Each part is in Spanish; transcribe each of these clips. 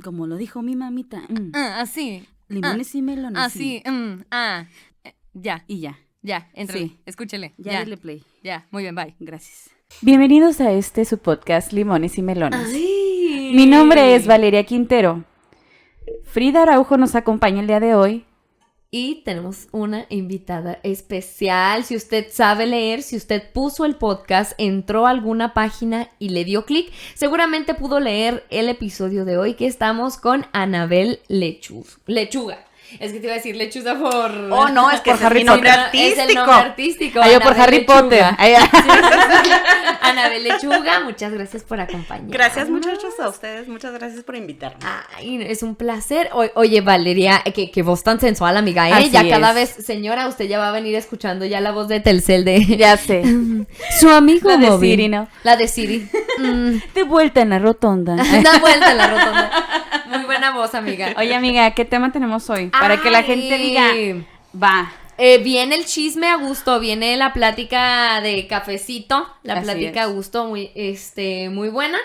Como lo dijo mi mamita. Así. Limones y melones. Así. Ya. Y ya. Ya, entra. Sí. Escúchele. Ya dale play. Ya, muy bien, bye. Gracias. Bienvenidos a su podcast Limones y Melones. Ay. Mi nombre es Valeria Quintero. Frida Araujo nos acompaña el día de hoy. Y tenemos una invitada especial. Si usted sabe leer, si usted puso el podcast, entró a alguna página y le dio clic, seguramente pudo leer el episodio de hoy, que estamos con Anabel Lechuga. Es que te iba a decir lechuza por... Oh, no, es que por es Harry el nombre Potter. artístico. Es el nombre artístico. Yo por Anabel Harry Lechuga. Potter. Anabel Lechuga, muchas gracias por acompañarnos. Gracias, muchachos, a ustedes. Muchas gracias por invitarme. Ay, es un placer. Oye, Valeria, que voz tan sensual, amiga, ¿eh? Así Ya cada es. vez, señora, usted ya va a venir escuchando ya la voz de Telcel de... Ya sé. Su amigo La de móvil. Siri, ¿no? La de Siri. De vuelta en la rotonda. Da vuelta en la rotonda. Muy buena voz, amiga. Oye, amiga, ¿qué tema tenemos hoy? Para que la gente diga, va. Viene el chisme a gusto, viene la plática de cafecito, la Así plática a es. gusto muy buena.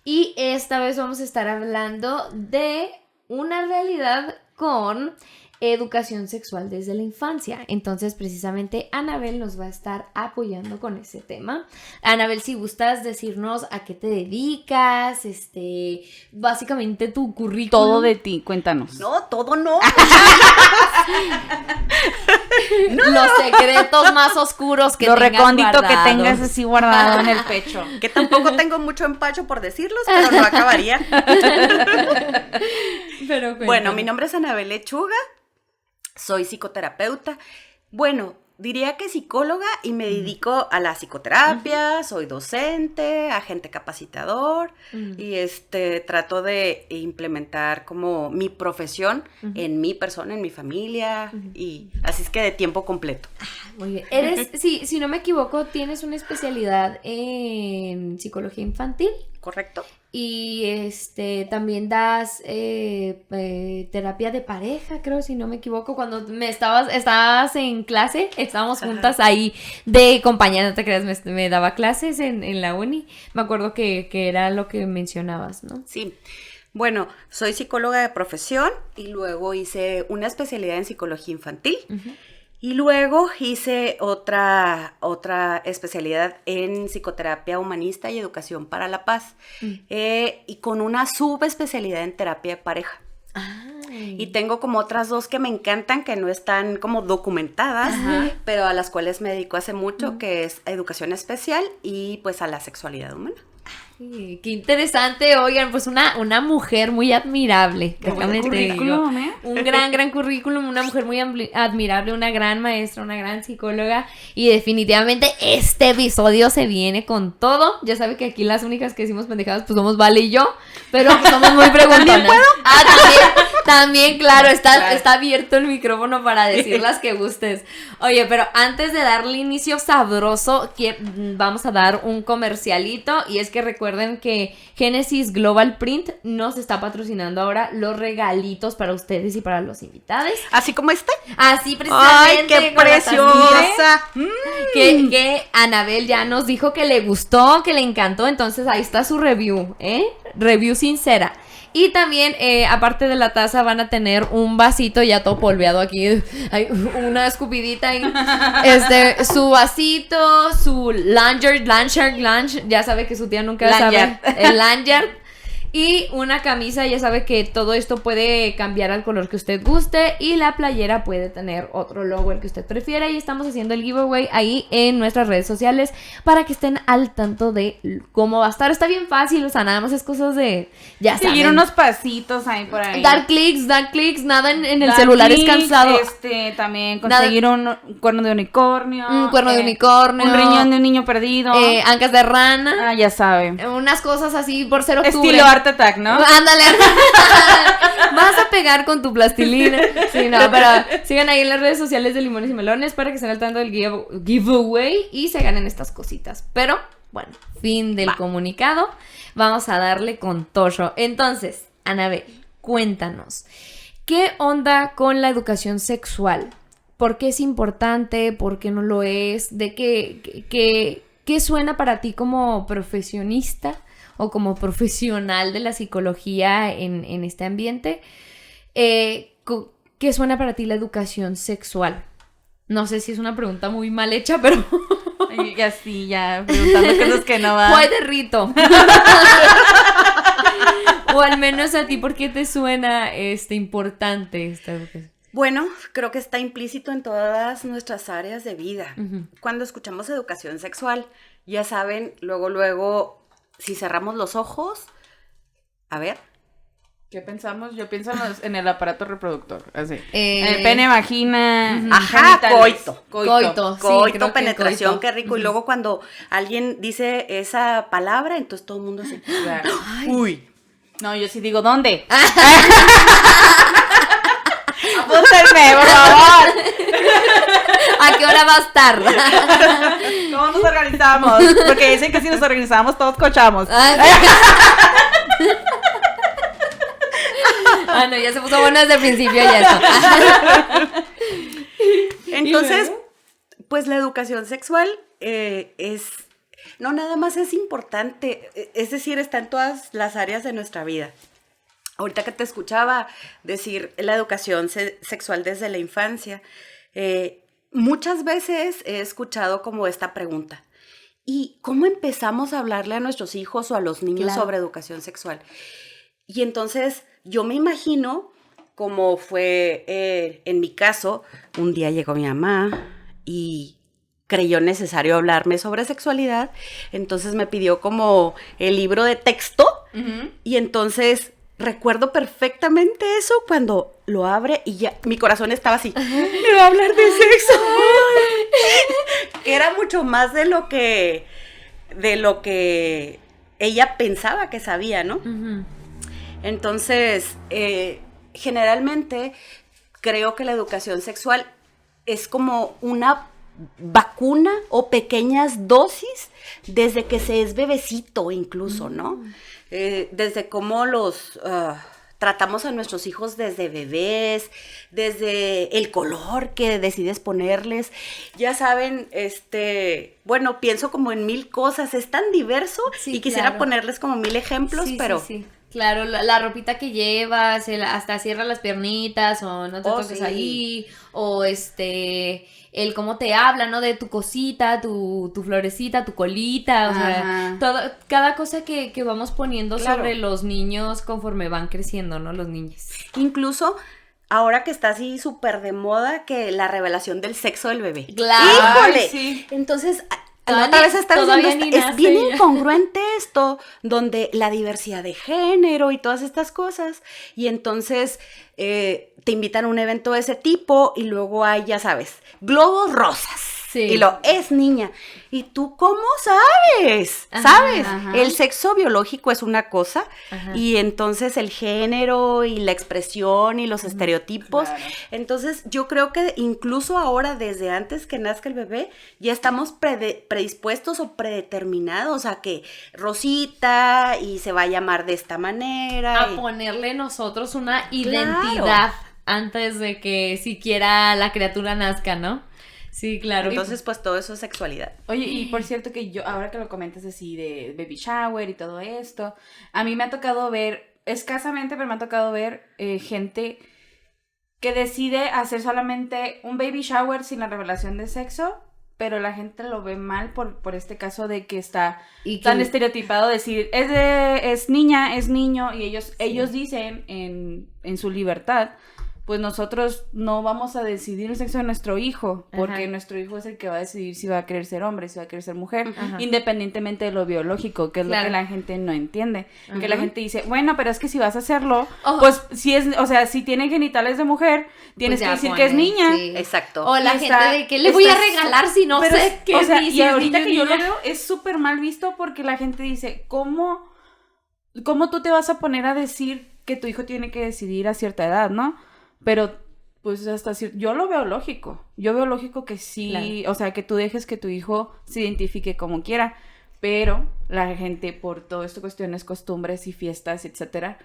Y esta vez vamos a estar hablando de una realidad con educación sexual desde la infancia. Entonces, precisamente, Anabel nos va a estar apoyando con ese tema. Anabel, si gustas decirnos a qué te dedicas, básicamente tu currículum. Todo de ti, cuéntanos. No, todo no. Los secretos más oscuros que Lo tengas recóndito que guardados. tengas así guardado en el pecho. Que tampoco tengo mucho empacho por decirlos, pero no acabaría. Pero Bueno, mi nombre es Anabel Lechuga. Soy psicoterapeuta. Bueno, diría que psicóloga y me dedico a la psicoterapia. Soy docente, agente capacitador y trato de implementar como mi profesión en mi persona, en mi familia y así es que de tiempo completo. Muy bien. Eres, si no me equivoco, tienes una especialidad en psicología infantil. ¿Correcto? Y también das terapia de pareja, creo, si no me equivoco. Cuando estabas en clase, estábamos juntas ahí de compañera, no te creas, me daba clases en la uni. Me acuerdo que era lo que mencionabas, ¿no? Sí. Bueno, soy psicóloga de profesión y luego hice una especialidad en psicología infantil. Y luego hice otra especialidad en psicoterapia humanista y educación para la paz. Y con una subespecialidad en terapia de pareja. Ay. Y tengo como otras dos que me encantan, que no están como documentadas, pero a las cuales me dedico hace mucho, que es educación especial y pues a la sexualidad humana. Sí, qué interesante, oigan, pues una mujer muy admirable, déjame te digo. currículum, ¿eh? Un gran currículum, una mujer muy admirable, una gran maestra, una gran psicóloga y definitivamente este episodio se viene con todo. Ya sabe que aquí las únicas que decimos pendejadas pues somos Vale y yo, pero pues somos muy preguntonas. También, claro, está abierto el micrófono para decir las que gustes. Oye, pero antes de darle inicio sabroso, vamos a dar un comercialito y es que recuerden que Genesis Global Print nos está patrocinando ahora los regalitos para ustedes y para los invitados. Así como este. Así precisamente. ¡Ay, qué con la preciosa! que Anabel ya nos dijo que le gustó, que le encantó, entonces ahí está su review, review sincera. Y también, aparte de la taza, van a tener un vasito ya todo polveado aquí. Hay una escupidita ahí. Su vasito, su lanyard, ya sabe que su tía nunca Lanyard. sabe. El lanyard. Y una camisa, ya sabe que todo esto puede cambiar al color que usted guste. Y la playera puede tener otro logo, el que usted prefiera. Y estamos haciendo el giveaway ahí en nuestras redes sociales para que estén al tanto de cómo va a estar. Está bien fácil, o sea, nada más es cosas de... Ya saben. Seguir unos pasitos ahí por ahí. Dar clics, nada en el Dar celular clics, es cansado. También conseguir un cuerno de unicornio. Un cuerno de unicornio. Un riñón de un niño perdido. Ancas de rana. Ya sabe. Unas cosas así por ser octubre. Estilo Art Attack, ¿no? Ándale. Vas a pegar con tu plastilina. Sí, no, pero sigan ahí en las redes sociales de Limones y Melones para que estén al tanto del giveaway y se ganen estas cositas. Pero, bueno, fin del comunicado. Vamos a darle con Tosho. Entonces, Anabel, cuéntanos, ¿qué onda con la educación sexual? ¿Por qué es importante? ¿Por qué no lo es? ¿De qué suena para ti como profesionista? o como profesional de la psicología en este ambiente, ¿qué suena para ti la educación sexual? No sé si es una pregunta muy mal hecha, pero... Y así, ya preguntando cosas que no van. Fue de rito. O al menos a ti, ¿por qué te suena importante esta educación? Bueno, creo que está implícito en todas nuestras áreas de vida. Uh-huh. Cuando escuchamos educación sexual, ya saben, luego, si cerramos los ojos, a ver. ¿Qué pensamos? Yo pienso en el aparato reproductor, así. El pene, vagina, ajá, genitales. Coito, sí, Coito, creo penetración, que qué rico. Y luego cuando alguien dice esa palabra, entonces todo el mundo así. Claro. Uy. No, yo sí digo, ¿dónde? Apúntenme, por favor. ¿A qué hora va a estar? ¿Cómo nos organizamos? Porque dicen que si nos organizamos todos cochamos. No, ya se puso bueno desde el principio ya eso. Entonces, pues la educación sexual no nada más es importante, es decir, está en todas las áreas de nuestra vida. Ahorita que te escuchaba decir la educación sexual desde la infancia, muchas veces he escuchado como esta pregunta: ¿y cómo empezamos a hablarle a nuestros hijos o a los niños sobre educación sexual? Y entonces yo me imagino como fue en mi caso, un día llegó mi mamá y creyó necesario hablarme sobre sexualidad, entonces me pidió como el libro de texto, y entonces recuerdo perfectamente eso cuando lo abre y ya mi corazón estaba así, me va a hablar de sexo. Que era mucho más de lo que ella pensaba que sabía, ¿no? Uh-huh. Entonces, generalmente creo que la educación sexual es como una vacuna o pequeñas dosis desde que se es bebecito incluso, ¿no? Desde cómo los tratamos a nuestros hijos desde bebés, desde el color que decides ponerles. Ya saben, bueno, pienso como en 1000 cosas, es tan diverso, sí, y quisiera ponerles como 1000 ejemplos, sí, pero... Sí. Claro, la ropita que llevas, hasta cierra las piernitas o no te toques ahí, o el cómo te habla, ¿no? De tu cosita, tu florecita, tu colita, o sea, cada cosa que vamos poniendo sobre los niños conforme van creciendo, ¿no? Los niños. Incluso ahora que está así súper de moda que la revelación del sexo del bebé. ¡Claro! ¡Híjole! Ay, sí. Entonces... otra vez es bien incongruente esto, donde la diversidad de género y todas estas cosas, y entonces te invitan a un evento de ese tipo y luego hay, ya sabes, globos rosas. Sí. Y es niña. ¿Y tú cómo sabes? ¿Sabes? El sexo biológico es una cosa, y entonces el género y la expresión y los estereotipos. Claro. Entonces yo creo que incluso ahora, desde antes que nazca el bebé, ya estamos predispuestos o predeterminados a que Rosita y se va a llamar de esta manera. A ponerle nosotros una identidad antes de que siquiera la criatura nazca, ¿no? Sí, claro. Entonces, pues todo eso es sexualidad. Oye, y por cierto que yo, ahora que lo comentas así de baby shower y todo esto, a mí me ha tocado ver, escasamente, pero me ha tocado ver gente que decide hacer solamente un baby shower sin la revelación de sexo, pero la gente lo ve mal por este caso de que está tan estereotipado decir, es niña, es niño, y ellos dicen en su libertad, pues nosotros no vamos a decidir el sexo de nuestro hijo, porque nuestro hijo es el que va a decidir si va a querer ser hombre, si va a querer ser mujer, independientemente de lo biológico, que es lo que la gente no entiende. Que la gente dice, bueno, pero es que si vas a hacerlo, pues si es, o sea, si tiene genitales de mujer, tienes que decir que es niña. Sí. Exacto. O la gente de que le voy a regalar si no sé qué. O sea, y ahorita niño, que yo lo veo, es súper mal visto porque la gente dice, ¿cómo tú te vas a poner a decir que tu hijo tiene que decidir a cierta edad, no? Pero, pues, hasta yo lo veo lógico. Yo veo lógico que sí, o sea, que tú dejes que tu hijo se identifique como quiera. Pero la gente, por todo esto, cuestiones, costumbres y fiestas, etcétera,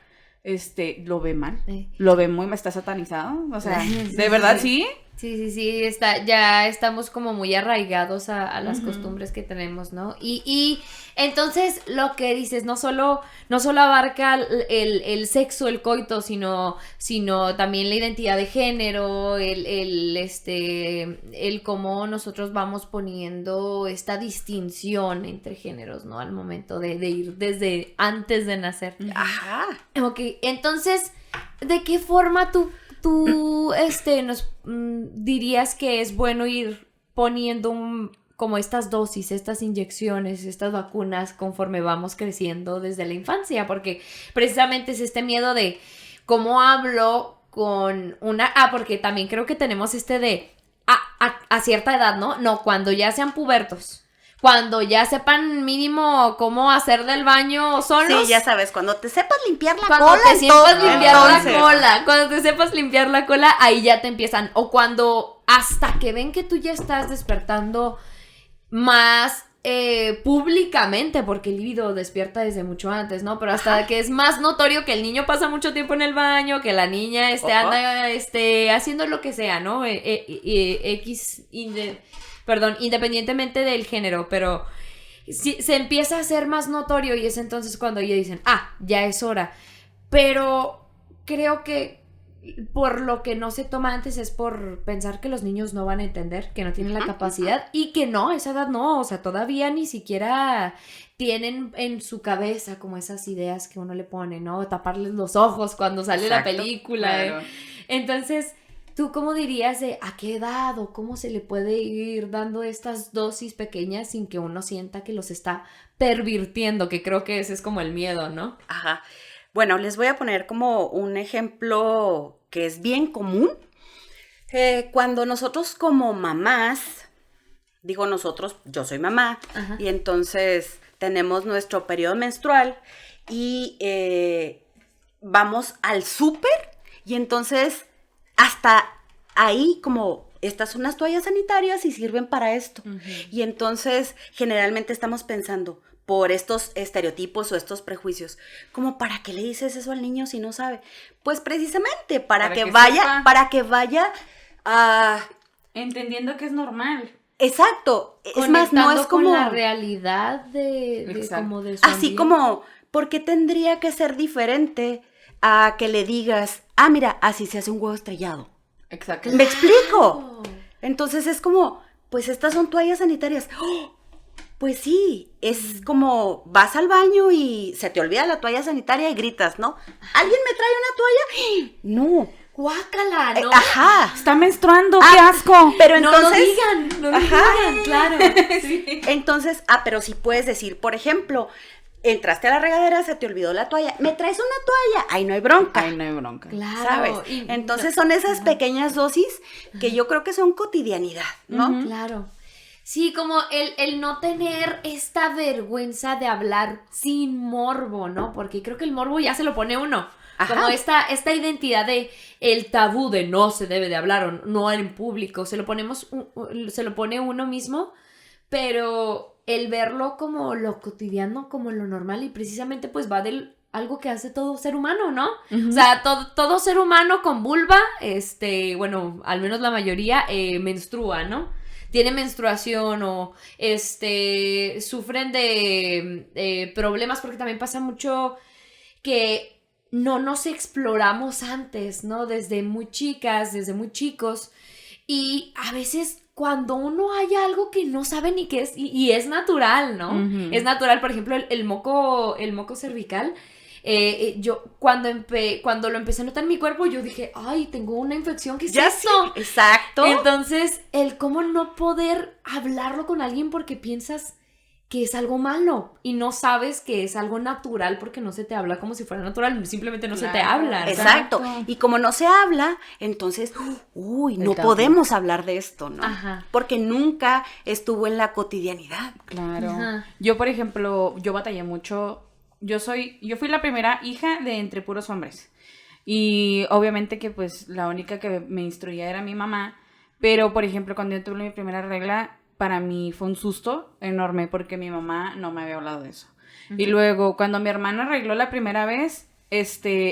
lo ve mal. Sí. Lo ve está satanizado. O sea, ¿de verdad sí? Sí, ya estamos como muy arraigados a las costumbres que tenemos, ¿no? Y entonces lo que dices, no solo abarca el sexo, el coito, sino también la identidad de género, el cómo nosotros vamos poniendo esta distinción entre géneros, ¿no? Al momento de ir desde antes de nacer. Ajá. Ok, entonces, ¿de qué forma tú nos dirías que es bueno ir poniendo como estas dosis, estas inyecciones, estas vacunas conforme vamos creciendo desde la infancia? Porque precisamente es este miedo de cómo hablo con porque también creo que tenemos a cierta edad, ¿no? No, cuando ya sean pubertos. Cuando ya sepan mínimo cómo hacer del baño solos. Sí, ya sabes, cuando te sepas limpiar la cuando cola. Te sepas limpiar entonces, la cola. Cuando te sepas limpiar la cola, ahí ya te empiezan. O cuando hasta que ven que tú ya estás despertando más públicamente, porque el líbido despierta desde mucho antes, ¿no? Pero hasta que es más notorio que el niño pasa mucho tiempo en el baño, que la niña anda haciendo lo que sea, ¿no? Independientemente del género, pero se empieza a hacer más notorio y es entonces cuando ellos dicen, ya es hora. Pero creo que por lo que no se toma antes es por pensar que los niños no van a entender, que no tienen la capacidad y que no, esa edad no, o sea, todavía ni siquiera tienen en su cabeza como esas ideas que uno le pone, ¿no? Taparles los ojos cuando sale la película. Claro. Entonces, ¿tú cómo dirías de a qué edad o cómo se le puede ir dando estas dosis pequeñas sin que uno sienta que los está pervirtiendo? Que creo que ese es como el miedo, ¿no? Ajá. Bueno, les voy a poner como un ejemplo que es bien común. Cuando nosotros como mamás, digo nosotros, yo soy mamá, Ajá. y entonces tenemos nuestro periodo menstrual y vamos al súper y entonces hasta ahí como estas son las toallas sanitarias y sirven para esto. Uh-huh. Y entonces generalmente estamos pensando por estos estereotipos o estos prejuicios, como ¿para qué le dices eso al niño si no sabe? Pues precisamente para que vaya entendiendo que es normal. Exacto. Es más, no es como con la realidad de como de su así ambiente. Como, ¿por qué tendría que ser diferente a que le digas, mira, así se hace un huevo estrellado? Exacto. ¿Me explico? Entonces es como, pues estas son toallas sanitarias. ¡Oh! Pues sí, es como vas al baño y se te olvida la toalla sanitaria y gritas, ¿no? ¿Alguien me trae una toalla? No. ¡Guácala! ¿No? Ajá. Está menstruando, ¡qué asco! Pero entonces... No lo digan, claro. Sí. Entonces, pero sí puedes decir, por ejemplo, entraste a la regadera, se te olvidó la toalla, ¿me traes una toalla? Ahí no hay bronca. Ahí no hay bronca. Claro. ¿Sabes? Entonces son esas pequeñas dosis que yo creo que son cotidianidad, ¿no? Uh-huh. Claro. Sí, como el no tener esta vergüenza de hablar sin morbo, ¿no? Porque creo que el morbo ya se lo pone uno. Ajá. Como esta identidad de el tabú de no se debe de hablar o no en público. Se lo pone uno mismo, pero el verlo como lo cotidiano, como lo normal y precisamente pues va del algo que hace todo ser humano, ¿no? Uh-huh. O sea, todo ser humano con vulva, bueno, al menos la mayoría, menstrua, ¿no? Tiene menstruación o sufren de problemas porque también pasa mucho que no nos exploramos antes, ¿no? Desde muy chicas, desde muy chicos y a veces cuando uno hay algo que no sabe ni qué es y es natural, ¿no? Uh-huh. Es natural, por ejemplo, el moco cervical. Yo cuando lo empecé a notar en mi cuerpo, yo dije, ay, tengo una infección, ¿qué es esto? Sí, exacto. Entonces, el cómo no poder hablarlo con alguien porque piensas que es algo malo y no sabes que es algo natural porque no se te habla como si fuera natural, simplemente no se te habla. Exacto. Y como no se habla, entonces, no podemos hablar de esto, ¿no? Ajá. Porque nunca estuvo en la cotidianidad. Claro. Ajá. Yo, por ejemplo, yo batallé mucho. Yo fui la primera hija de entre puros hombres. Y obviamente que pues la única que me instruía era mi mamá. Pero, por ejemplo, cuando yo tuve mi primera regla, para mí fue un susto enorme porque mi mamá no me había hablado de eso. Uh-huh. Y luego, cuando mi hermana arregló la primera vez,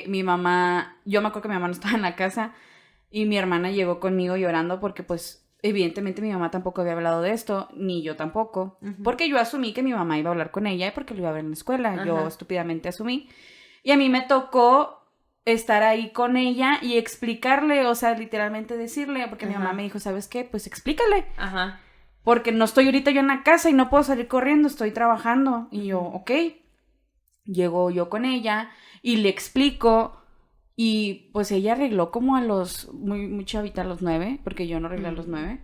mi mamá, yo me acuerdo que mi mamá no estaba en la casa, Y mi hermana llegó conmigo llorando porque pues evidentemente mi mamá tampoco había hablado de esto, ni yo tampoco. Porque yo asumí que mi mamá iba a hablar con ella y porque lo iba a ver en la escuela. Yo estúpidamente asumí. Y a mí me tocó estar ahí con ella y explicarle, o sea, literalmente decirle, porque mi mamá me dijo, ¿sabes qué? Pues explícale. Porque no estoy ahorita yo en la casa y no puedo salir corriendo, estoy trabajando. Y yo, ok. Llego yo con ella y le explico. Y pues ella arregló como a los, muy chavita, a los 9, porque yo no arreglé a los 9.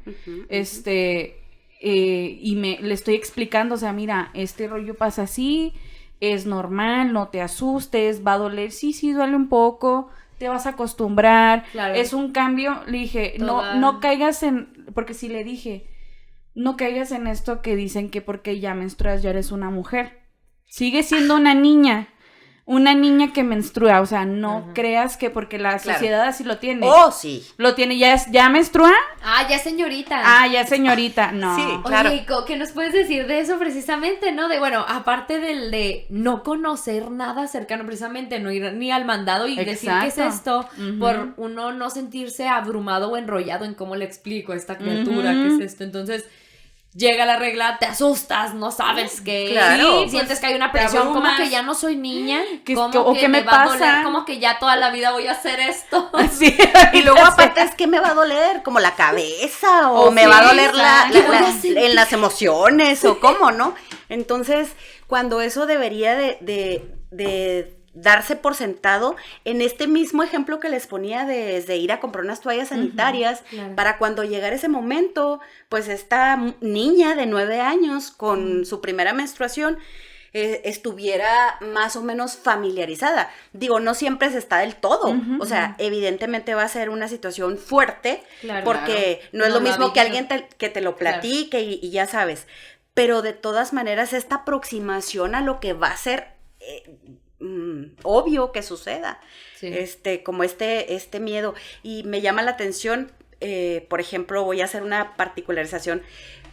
Y le estoy explicando, o sea, mira, este rollo pasa así, es normal, no te asustes, va a doler, sí, duele un poco, te vas a acostumbrar, es un cambio. Le dije, no caigas en, porque sí le dije, no caigas en esto que dicen que porque ya menstruas ya eres una mujer. Sigue siendo una niña que menstrua, o sea, no creas que porque la sociedad así lo tiene. Oh, sí. Lo tiene, ¿ya menstrua? Ya señorita. Ya señorita, no. Sí, claro. Oye, ¿qué nos puedes decir de eso precisamente, no? De, bueno, aparte de no conocer nada cercano, precisamente, no ir ni al mandado y decir qué es esto, por uno no sentirse abrumado o enrollado en cómo le explico a esta criatura qué es esto. Entonces, llega la regla, te asustas, no sabes qué. Claro. Sientes que hay una presión, como que ya no soy niña, como que me va a doler, como que ya toda la vida voy a hacer esto. Sí. Y luego aparte es que me va a doler, como la cabeza, o me va a doler en las emociones, o cómo, ¿no? Entonces, cuando eso debería de darse por sentado, en este mismo ejemplo que les ponía de ir a comprar unas toallas sanitarias, para cuando llegara ese momento, pues esta niña de 9 años con su primera menstruación estuviera más o menos familiarizada. Digo, no siempre se está del todo, o sea, evidentemente va a ser una situación fuerte, porque no es lo mismo que alguien que te lo platique y ya sabes, pero de todas maneras esta aproximación a lo que va a ser obvio que suceda, como este miedo. Y me llama la atención, por ejemplo, voy a hacer una particularización,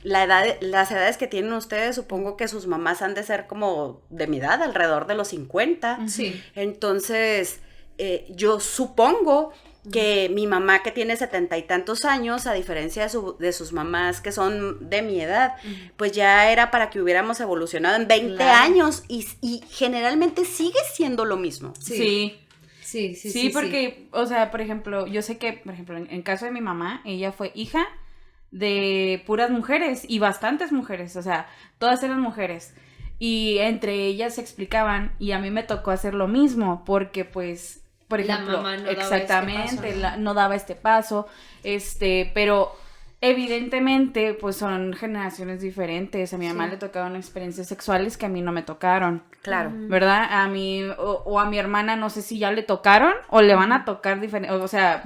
las edades que tienen ustedes, supongo que sus mamás han de ser como de mi edad, alrededor de los 50. Sí. Entonces, yo supongo que mi mamá, que tiene 70 y tantos años, a diferencia de sus mamás que son de mi edad, pues ya era para que hubiéramos evolucionado en 20 años y generalmente sigue siendo lo mismo. Sí, porque, o sea, por ejemplo, yo sé que, por ejemplo, en caso de mi mamá, ella fue hija de puras mujeres y bastantes mujeres, o sea, todas eran mujeres. Y entre ellas se explicaban y a mí me tocó hacer lo mismo porque pues... Por ejemplo, la mamá no exactamente, no daba este paso, pero evidentemente, pues son generaciones diferentes. A mi mamá le tocaron experiencias sexuales que a mí no me tocaron. Claro. ¿Verdad? A mí, o a mi hermana, no sé si ya le tocaron o le van a tocar diferente, o sea,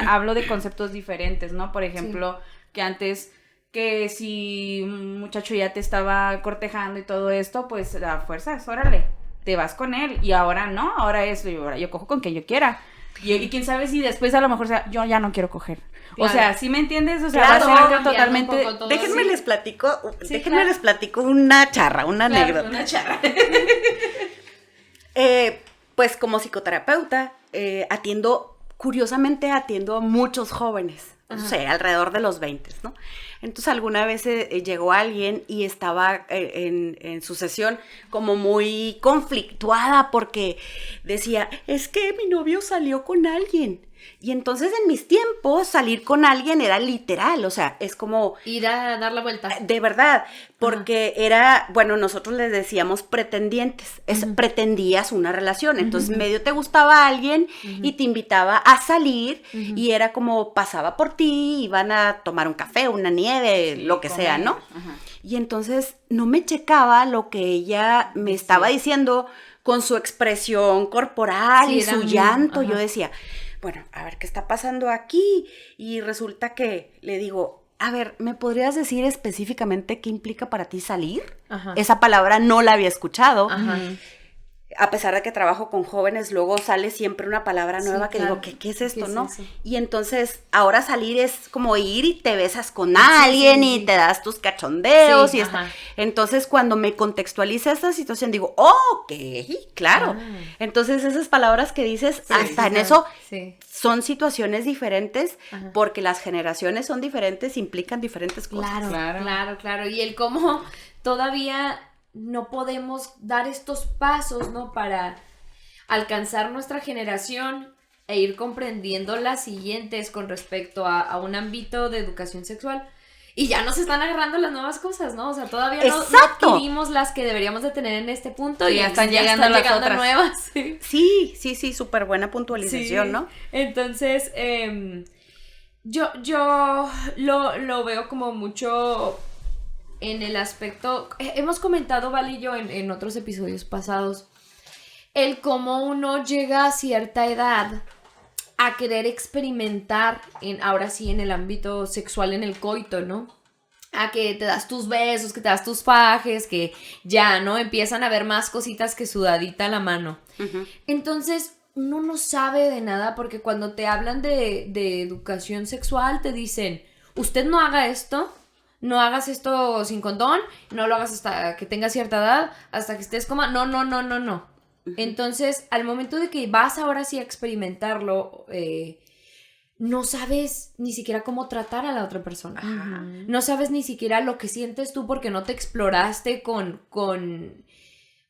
hablo de conceptos diferentes, ¿no? Por ejemplo, que antes... que si un muchacho ya te estaba cortejando y todo esto, pues a fuerzas, órale, te vas con él, y ahora no, ahora yo cojo con quien yo quiera, y quién sabe si después a lo mejor, o sea, yo ya no quiero coger, o sea, ¿sí me entiendes? O sea, claro, va a ser algo totalmente... Déjenme les platico una charra, una anécdota. Una charra. Pues como psicoterapeuta, curiosamente atiendo a muchos jóvenes, o sea, alrededor de los 20, ¿no? Entonces alguna vez llegó alguien y estaba en su sesión como muy conflictuada porque decía, es que mi novio salió con alguien. Y entonces en mis tiempos salir con alguien era literal, o sea, es como... ir a dar la vuelta. De verdad, porque era, bueno, nosotros les decíamos pretendientes, pretendías una relación, entonces medio te gustaba alguien y te invitaba a salir y era como pasaba por ti, iban a tomar un café, una nieve, lo que sea, ¿no? Y entonces no me checaba lo que ella me estaba diciendo con su expresión corporal y su llanto, yo decía... Bueno, a ver, ¿qué está pasando aquí? Y resulta que le digo, a ver, ¿me podrías decir específicamente qué implica para ti salir? Esa palabra no la había escuchado. a pesar de que trabajo con jóvenes, luego sale siempre una palabra nueva que claro. digo, ¿qué es esto, ¿Qué es no? eso? Y entonces, ahora salir es como ir y te besas con alguien y te das tus cachondeos Sí, y ajá. Entonces, cuando me contextualiza esta situación, digo, oh, ok, claro. Ah. Entonces, esas palabras que dices, Sí, hasta en sí. eso Sí. son situaciones diferentes, Ajá. porque las generaciones son diferentes, implican diferentes cosas. Claro. Y el cómo todavía no podemos dar estos pasos, ¿no? Para alcanzar nuestra generación e ir comprendiendo las siguientes con respecto a un ámbito de educación sexual. Y ya nos están agarrando las nuevas cosas, ¿no? O sea, todavía no Exacto. adquirimos las que deberíamos de tener en este punto. Sí, y ya están llegando las otras. nuevas. Sí. Sí, súper buena puntualización, Sí. ¿no? Entonces, yo lo veo como mucho en el aspecto, hemos comentado, Val y yo, en otros episodios pasados, el cómo uno llega a cierta edad a querer experimentar, ahora sí, en el ámbito sexual, en el coito, ¿no? A que te das tus besos, que te das tus fajes, que ya, ¿no? Empiezan a ver más cositas que sudadita a la mano. Ujú. Entonces, uno no sabe de nada porque cuando te hablan de educación sexual te dicen, usted no haga esto, no hagas esto sin condón, no lo hagas hasta que tengas cierta edad, hasta que estés como, no. Entonces, al momento de que vas ahora sí a experimentarlo, no sabes ni siquiera cómo tratar a la otra persona. Ajá. No sabes ni siquiera lo que sientes tú porque no te exploraste con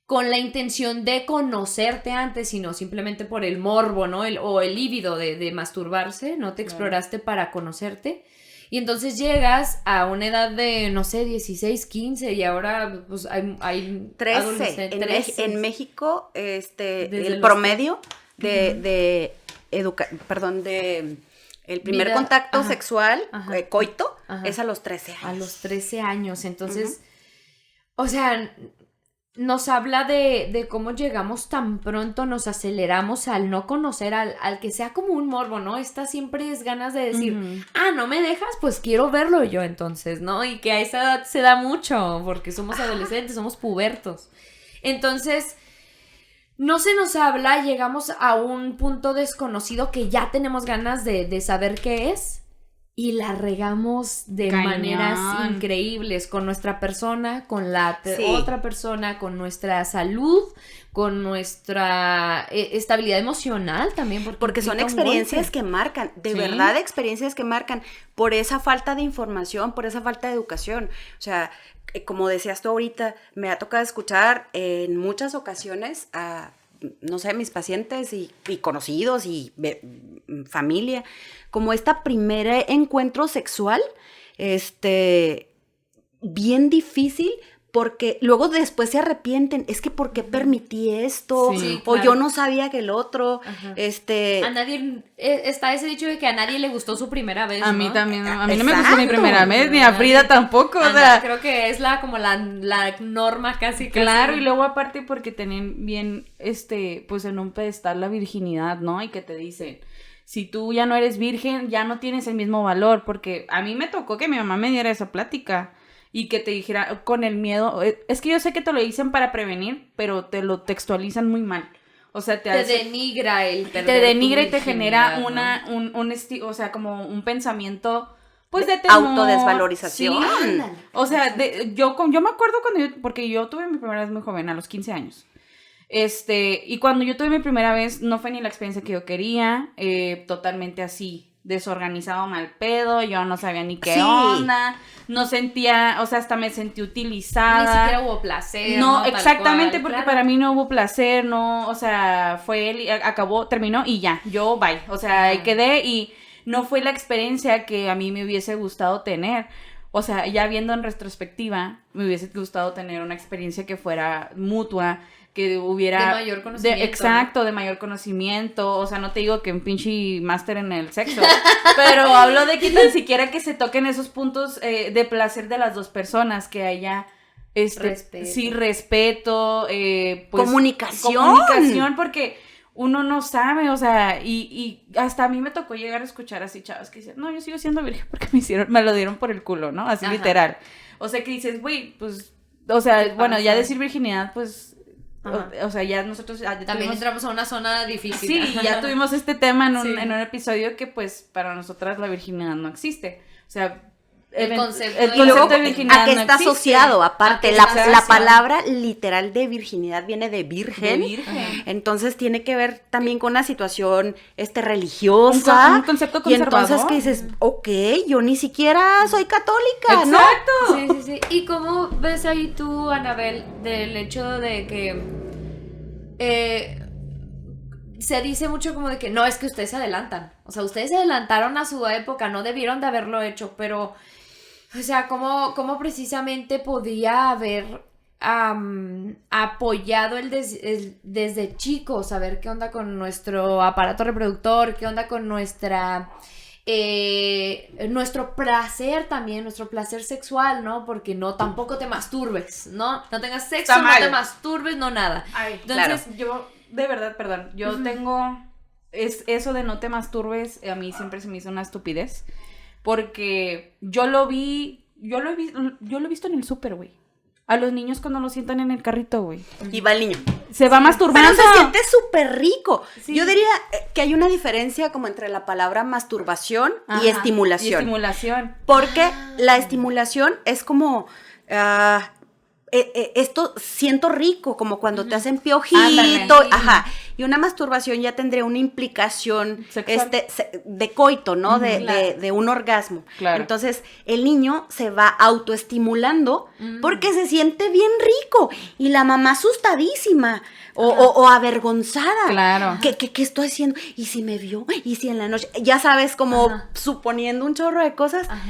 la intención de conocerte antes, sino simplemente por el morbo, ¿no? O el líbido de masturbarse, no te exploraste para conocerte. Y entonces llegas a una edad de, no sé, 16, 15 y ahora pues hay 13. adolescentes. 13. En México, Desde el los promedio de el primer Vida, contacto ajá, sexual, ajá, coito, ajá. es a los 13 A años. los 13 años. Entonces, o sea, nos habla de cómo llegamos tan pronto, nos aceleramos al no conocer, al que sea como un morbo, ¿no? Estas siempre es ganas de decir, no me dejas, pues quiero verlo yo entonces, ¿no? Y que a esa edad se da mucho, porque somos adolescentes, somos pubertos. Entonces, no se nos habla, llegamos a un punto desconocido que ya tenemos ganas de saber qué es. Y la regamos de Cañón. maneras increíbles con nuestra persona, con la otra persona, con nuestra salud, con nuestra estabilidad emocional también. Porque son experiencias que marcan, de verdad experiencias que marcan, por esa falta de información, por esa falta de educación. O sea, como decías tú ahorita, me ha tocado escuchar en muchas ocasiones a, no sé, mis pacientes y conocidos y familia, como esta primer encuentro sexual, bien difícil, porque luego después se arrepienten, es que ¿por qué permití esto? Sí, O claro. yo no sabía que el otro, Ajá. A nadie, está ese dicho de que a nadie le gustó su primera vez, A ¿no? mí también, a mí no me Exacto. gustó mi primera vez, ni a Frida tampoco, o sea. Creo que es como la norma casi. Claro, y luego aparte porque tenían bien, pues en un pedestal la virginidad, ¿no? Y que te dicen, si tú ya no eres virgen, ya no tienes el mismo valor, porque a mí me tocó que mi mamá me diera esa plática y que te dijera con el miedo, es que yo sé que te lo dicen para prevenir, pero te lo textualizan muy mal. O sea, te denigra te denigra y te genera ¿no? o sea, como un pensamiento pues de temor, autodesvalorización. sí. O sea, yo me acuerdo porque yo tuve mi primera vez muy joven, a los 15 años. Y cuando yo tuve mi primera vez, no fue ni la experiencia que yo quería, totalmente así, desorganizado, mal pedo, yo no sabía ni qué onda, no sentía, o sea, hasta me sentí utilizada. Ni siquiera hubo placer. No, Tal exactamente, cual, porque claro. para mí no hubo placer, no, o sea, fue él, acabó, terminó y ya, yo bye, o sea, ahí quedé y no fue la experiencia que a mí me hubiese gustado tener. O sea, ya viendo en retrospectiva, me hubiese gustado tener una experiencia que fuera mutua, que hubiera... De mayor conocimiento. Exacto, de mayor conocimiento. O sea, no te digo que un pinche máster en el sexo, pero hablo de que tan siquiera que se toquen esos puntos de placer de las dos personas, que haya... Respeto. Sí, respeto. Pues, Comunicación, porque... Uno no sabe, o sea, y hasta a mí me tocó llegar a escuchar así chavas que dicen, no, yo sigo siendo virgen porque me lo dieron por el culo, ¿no? Así Ajá. literal. O sea, que dices, güey, pues, o sea, bueno, ya decir virginidad, pues, O sea, ya nosotros ya También tuvimos... entramos a una zona difícil. Sí, ya tuvimos este tema en Sí. en un episodio que pues para nosotras la virginidad no existe. O sea, El concepto el de- concepto de ¿A virginidad qué no está existe. asociado? Aparte, ¿A qué la, está la asociado? palabra literal de virginidad viene de virgen. De virgen. Entonces tiene que ver también con una situación religiosa. Un concepto Y entonces conservador. que dices, ok, yo ni siquiera soy católica, ¿no? Exacto. Sí, sí, sí. ¿Y cómo ves ahí tú, Anabel, del hecho de que se dice mucho como de que no, es que ustedes se adelantan? O sea, ustedes se adelantaron a su época, no debieron de haberlo hecho, pero, o sea, ¿cómo precisamente podía haber apoyado desde chicos, saber qué onda con nuestro aparato reproductor, qué onda con nuestro placer también, nuestro placer sexual, ¿no? Porque no, tampoco te masturbes, ¿no? No tengas sexo, Está no mal. te masturbes, no nada. Ay, Entonces, yo, de verdad, perdón, yo tengo, eso de no te masturbes, a mí siempre se me hizo una estupidez, porque yo lo he visto en el súper, güey. A los niños cuando los sientan en el carrito, güey. Y va el niño. Se va masturbando. Pero se siente súper rico. Sí. Yo diría que hay una diferencia como entre la palabra masturbación Ajá, y estimulación. Y estimulación. Porque la estimulación es como, esto siento rico, como cuando te hacen piojito, Ándale. ajá. Y una masturbación ya tendría una implicación Sexual. de coito, ¿no? Ujú, de un orgasmo. Claro. Entonces, el niño se va autoestimulando porque se siente bien rico. Y la mamá asustadísima o avergonzada. Claro. ¿Qué estoy haciendo? ¿Y si me vio? ¿Y si en la noche? Ya sabes, como Ajá. suponiendo un chorro de cosas. ajá.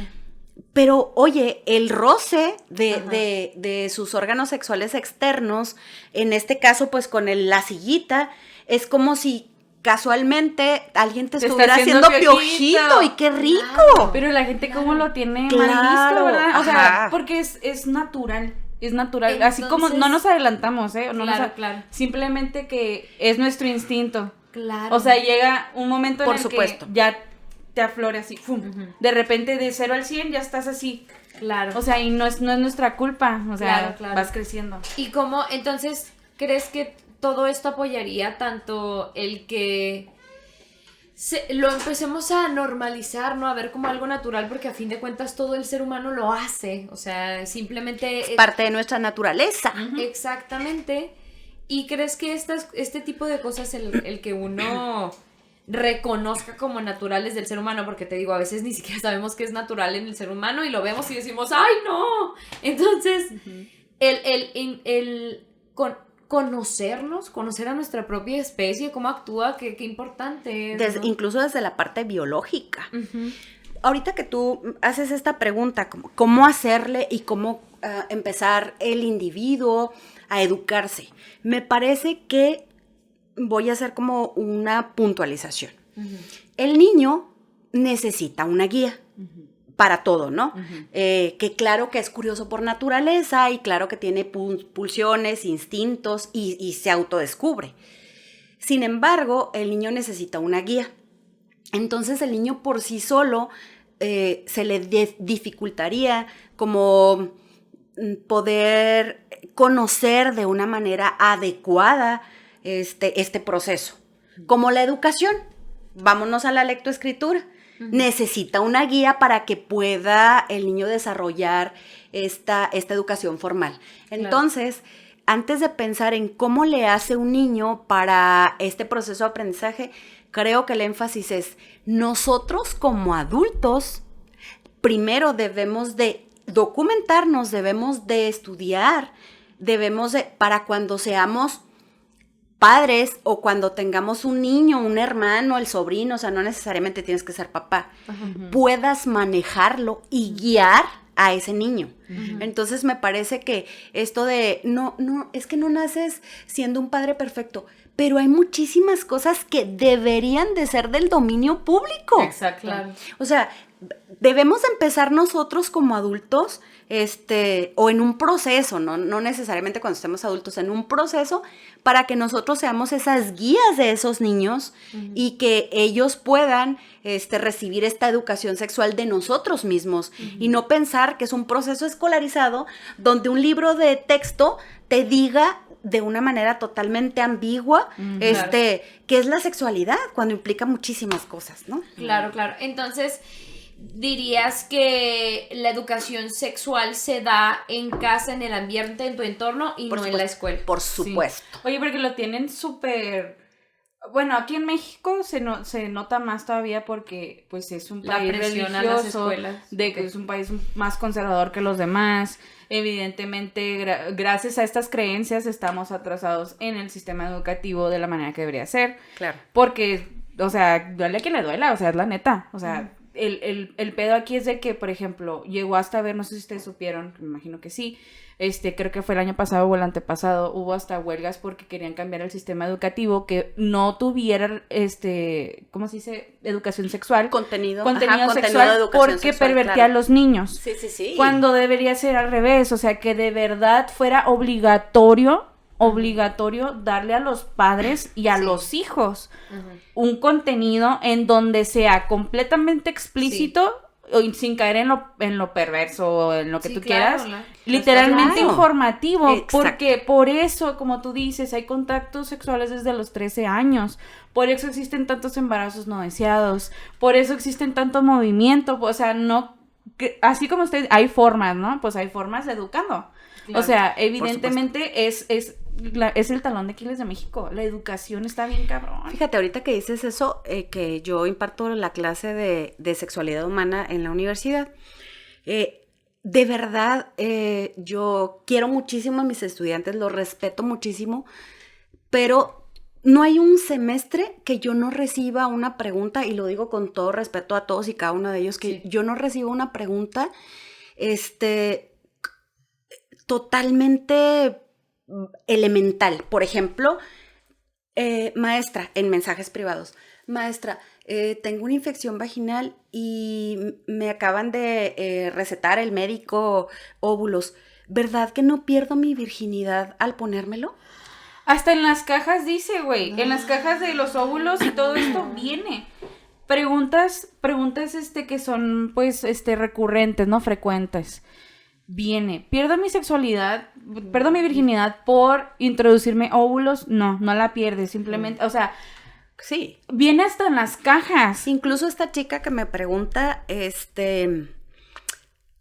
Pero, oye, el roce de sus órganos sexuales externos, en este caso, pues con la sillita, es como si casualmente alguien te Te estuviera está haciendo haciendo piojito. piojito. ¡Y qué rico! Claro. Pero la gente cómo lo tiene mal Claro, visto, ¿verdad? O sea, ajá. porque es natural. Es natural. Así como Entonces- no nos adelantamos, ¿eh? No Claro, nos claro. Simplemente que es nuestro instinto. Claro. O sea, llega un momento en Por el supuesto. que ya te aflora así. ¡Fum! Ujú. De repente de 0 al 100 ya estás así. claro. O sea, y no es nuestra culpa. O sea, Claro, claro. vas creciendo. ¿Y cómo, entonces, crees que todo esto apoyaría tanto el que lo empecemos a normalizar, ¿no? A ver como algo natural, porque a fin de cuentas todo el ser humano lo hace. O sea, simplemente... Es parte de nuestra naturaleza. Exactamente. ¿Y crees que este tipo de cosas, el que uno reconozca como naturales del ser humano? Porque te digo, a veces ni siquiera sabemos que es natural en el ser humano y lo vemos y decimos, ¡ay, no! Entonces, conocernos, conocer a nuestra propia especie, cómo actúa, qué importante es, ¿no? Incluso desde la parte biológica. Ujú. Ahorita que tú haces esta pregunta, como cómo hacerle y cómo empezar el individuo a educarse, me parece que voy a hacer como una puntualización. Ujú. El niño necesita una guía para todo, ¿no? Que claro que es curioso por naturaleza y claro que tiene pulsiones, instintos y se autodescubre. Sin embargo, el niño necesita una guía. Entonces el niño por sí solo se le dificultaría como poder conocer de una manera adecuada este proceso. Como la educación. Vámonos a la lectoescritura. Necesita una guía para que pueda el niño desarrollar esta educación formal. Entonces, antes de pensar en cómo le hace un niño para este proceso de aprendizaje, creo que el énfasis es nosotros como adultos, primero debemos de documentarnos, debemos de estudiar, para cuando seamos padres o cuando tengamos un niño, un hermano, el sobrino, o sea, no necesariamente tienes que ser papá, puedas manejarlo y guiar a ese niño. Entonces me parece que esto de, no, es que no naces siendo un padre perfecto, pero hay muchísimas cosas que deberían de ser del dominio público. Exacto. Claro. O sea, debemos empezar nosotros como adultos, o en un proceso, no necesariamente cuando estemos adultos, en un proceso para que nosotros seamos esas guías de esos niños y que ellos puedan recibir esta educación sexual de nosotros mismos y no pensar que es un proceso escolarizado donde un libro de texto te diga de una manera totalmente ambigua, Claro. qué es la sexualidad, cuando implica muchísimas cosas, ¿no? Claro, claro. Entonces, dirías que la educación sexual se da en casa, en el ambiente, en tu entorno y Por no en supuesto. la escuela. Por Sí. supuesto. Oye, porque lo tienen súper... Bueno, aquí en México se nota más todavía porque pues es un La país presión a las religioso, escuelas. de que es un país más conservador que los demás. Evidentemente, gracias a estas creencias estamos atrasados en el sistema educativo de la manera que debería ser. Claro. Porque, o sea, duele a quien le duela, o sea, es la neta. O sea, el pedo aquí es de que, por ejemplo, llegó hasta ver, no sé si ustedes supieron, me imagino que sí, creo que fue el año pasado o el antepasado, hubo hasta huelgas porque querían cambiar el sistema educativo, que no tuviera, ¿cómo se dice? Educación sexual. Contenido Sexual, de educación porque sexual, pervertía claro. a los niños. Sí, sí, sí. Cuando debería ser al revés, o sea, que de verdad fuera obligatorio darle a los padres y a Sí. los hijos un contenido en donde sea completamente explícito y sin caer en lo perverso o en lo que Sí, tú claro, quieras, literalmente Claro. informativo, Exacto. porque por eso, como tú dices, hay contactos sexuales desde los 13 años, por eso existen tantos embarazos no deseados, por eso existen tanto movimiento, o sea, no, así como usted, hay formas, ¿no? Pues hay formas educando. Claro, O sea, evidentemente es el talón de Aquiles de México. La educación está bien cabrón. Fíjate, ahorita que dices eso, que yo imparto la clase de sexualidad humana en la universidad, de verdad, yo quiero muchísimo a mis estudiantes, los respeto muchísimo, pero no hay un semestre que yo no reciba una pregunta, y lo digo con todo respeto a todos y cada uno de ellos, que Sí. yo no recibo una pregunta, totalmente elemental. Por ejemplo, maestra, en mensajes privados, maestra, tengo una infección vaginal y me acaban de recetar el médico óvulos. ¿Verdad que no pierdo mi virginidad al ponérmelo? Hasta en las cajas dice, güey. En las cajas de los óvulos y todo esto viene. Preguntas que son, pues, recurrentes, ¿no? Frecuentes. Viene. ¿Pierdo mi virginidad por introducirme óvulos? No la pierdes. Simplemente, o sea, Sí. viene hasta en las cajas. Incluso esta chica que me pregunta,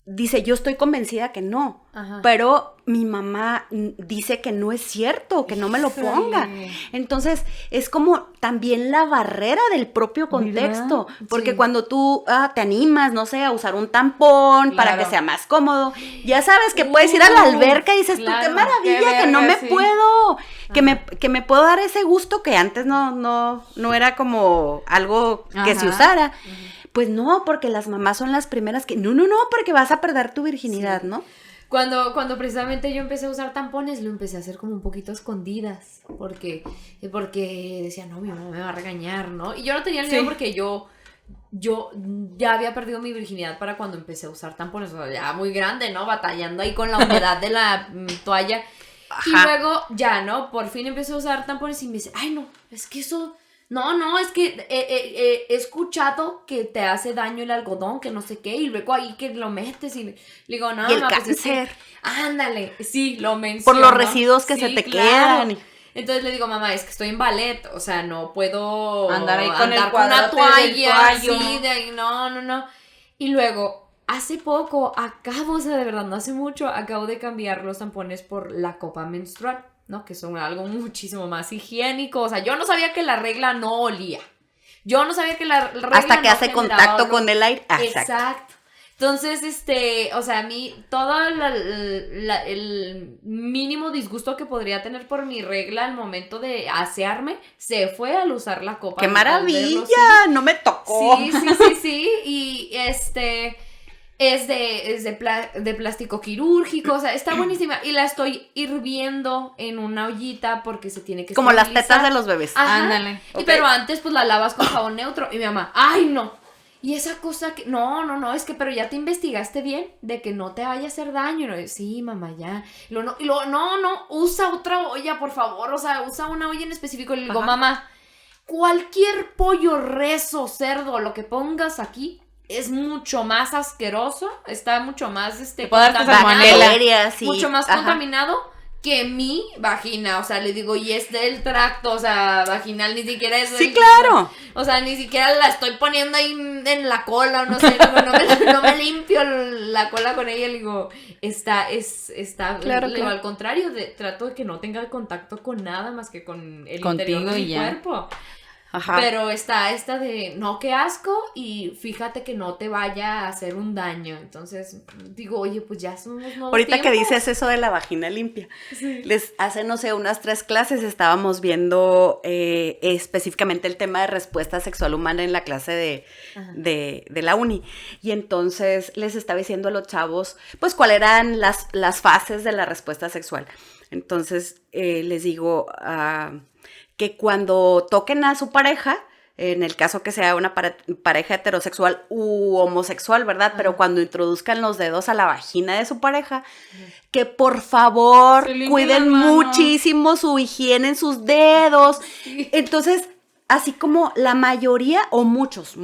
dice, yo estoy convencida que no, Ajá. pero mi mamá dice que no es cierto, que no me lo ponga. Híjole. Entonces, es como también la barrera del propio contexto, ¿Verdad? porque Sí. cuando tú te animas, no sé, a usar un tampón para Claro. que sea más cómodo, ya sabes que puedes ir a la alberca y dices, tú, claro, qué maravilla, qué que no me verga, sí. puedo, que me puedo dar ese gusto que antes no era como algo que se Ajá. usara. Pues no, porque las mamás son las primeras que, no, porque vas a perder tu virginidad, ¿no? Cuando precisamente yo empecé a usar tampones, lo empecé a hacer como un poquito a escondidas, porque decía, no, mi mamá me va a regañar, ¿no? Y yo no tenía el miedo Sí. porque yo ya había perdido mi virginidad para cuando empecé a usar tampones, o sea, ya muy grande, ¿no? Batallando ahí con la humedad de la toalla. Y Ajá. luego ya, ¿no? Por fin empecé a usar tampones y me dice, ay, no, es que eso... No, es que he escuchado que te hace daño el algodón, que no sé qué, y luego ahí que lo metes y le digo, no, Y el mamá, pues es que- cáncer. ándale, sí, lo menciono. Por los residuos que se te claro. quedan. Entonces le digo, mamá, es que estoy en ballet, o sea, no puedo Andar ahí con el una cuadrote del toalla toallo. así, de ahí, no. Y luego, hace poco, o sea, de verdad, no hace mucho, acabo de cambiar los tampones por la copa menstrual, ¿no? Que son algo muchísimo más higiénico. O sea, yo no sabía que la regla no olía. Yo no sabía que la regla Hasta que no hace generaba contacto olor. con el aire. Ah, Exacto. Entonces, o sea, a mí todo el mínimo disgusto que podría tener por mi regla al momento de asearme se fue al usar la copa. ¡Qué al verlo, maravilla! sí. No me tocó. Sí. Y es de plástico quirúrgico, o sea, está buenísima. Y la estoy hirviendo en una ollita porque se tiene que Como las esterilizar. tetas de los bebés. Ajá. Ándale. Y Ok. pero antes pues la lavas con jabón neutro. Y mi mamá, ¡ay, no! Y esa cosa que, no, es que pero ya te investigaste bien de que no te vaya a hacer daño. Y yo, sí, mamá, ya. Y luego, no, usa otra olla, por favor. O sea, usa una olla en específico. Y le digo, Ajá. mamá, cualquier pollo, rezo, cerdo, lo que pongas aquí es mucho más asqueroso. Está mucho más, puede dar contaminado, salmonela. Bacterias y- mucho más ajá. contaminado que mi vagina, o sea, le digo, y es del tracto, o sea, vaginal, ni siquiera es... Sí, claro. O sea, ni siquiera la estoy poniendo ahí en la cola, o no sé, no me limpio la cola con ella, le digo, está, Claro, le digo, claro. al contrario, trato de que no tenga contacto con nada más que con el Contigo interior de y mi ya. cuerpo. Ajá. Pero está esta de, no, qué asco, y fíjate que no te vaya a hacer un daño. Entonces, digo, oye, pues ya son los nuevos Ahorita que tiempos. dices eso de la vagina limpia, Sí. hace, no sé, unas 3 clases estábamos viendo específicamente el tema de respuesta sexual humana en la clase Ajá. de la uni. Y entonces les estaba diciendo a los chavos, pues, cuáles eran las fases de la respuesta sexual. Entonces, les digo que cuando toquen a su pareja, en el caso que sea una pareja heterosexual u homosexual, ¿verdad? Pero cuando introduzcan los dedos a la vagina de su pareja, que por favor Se limpien cuiden las manos. muchísimo su higiene en sus dedos. Entonces, así como la mayoría o muchos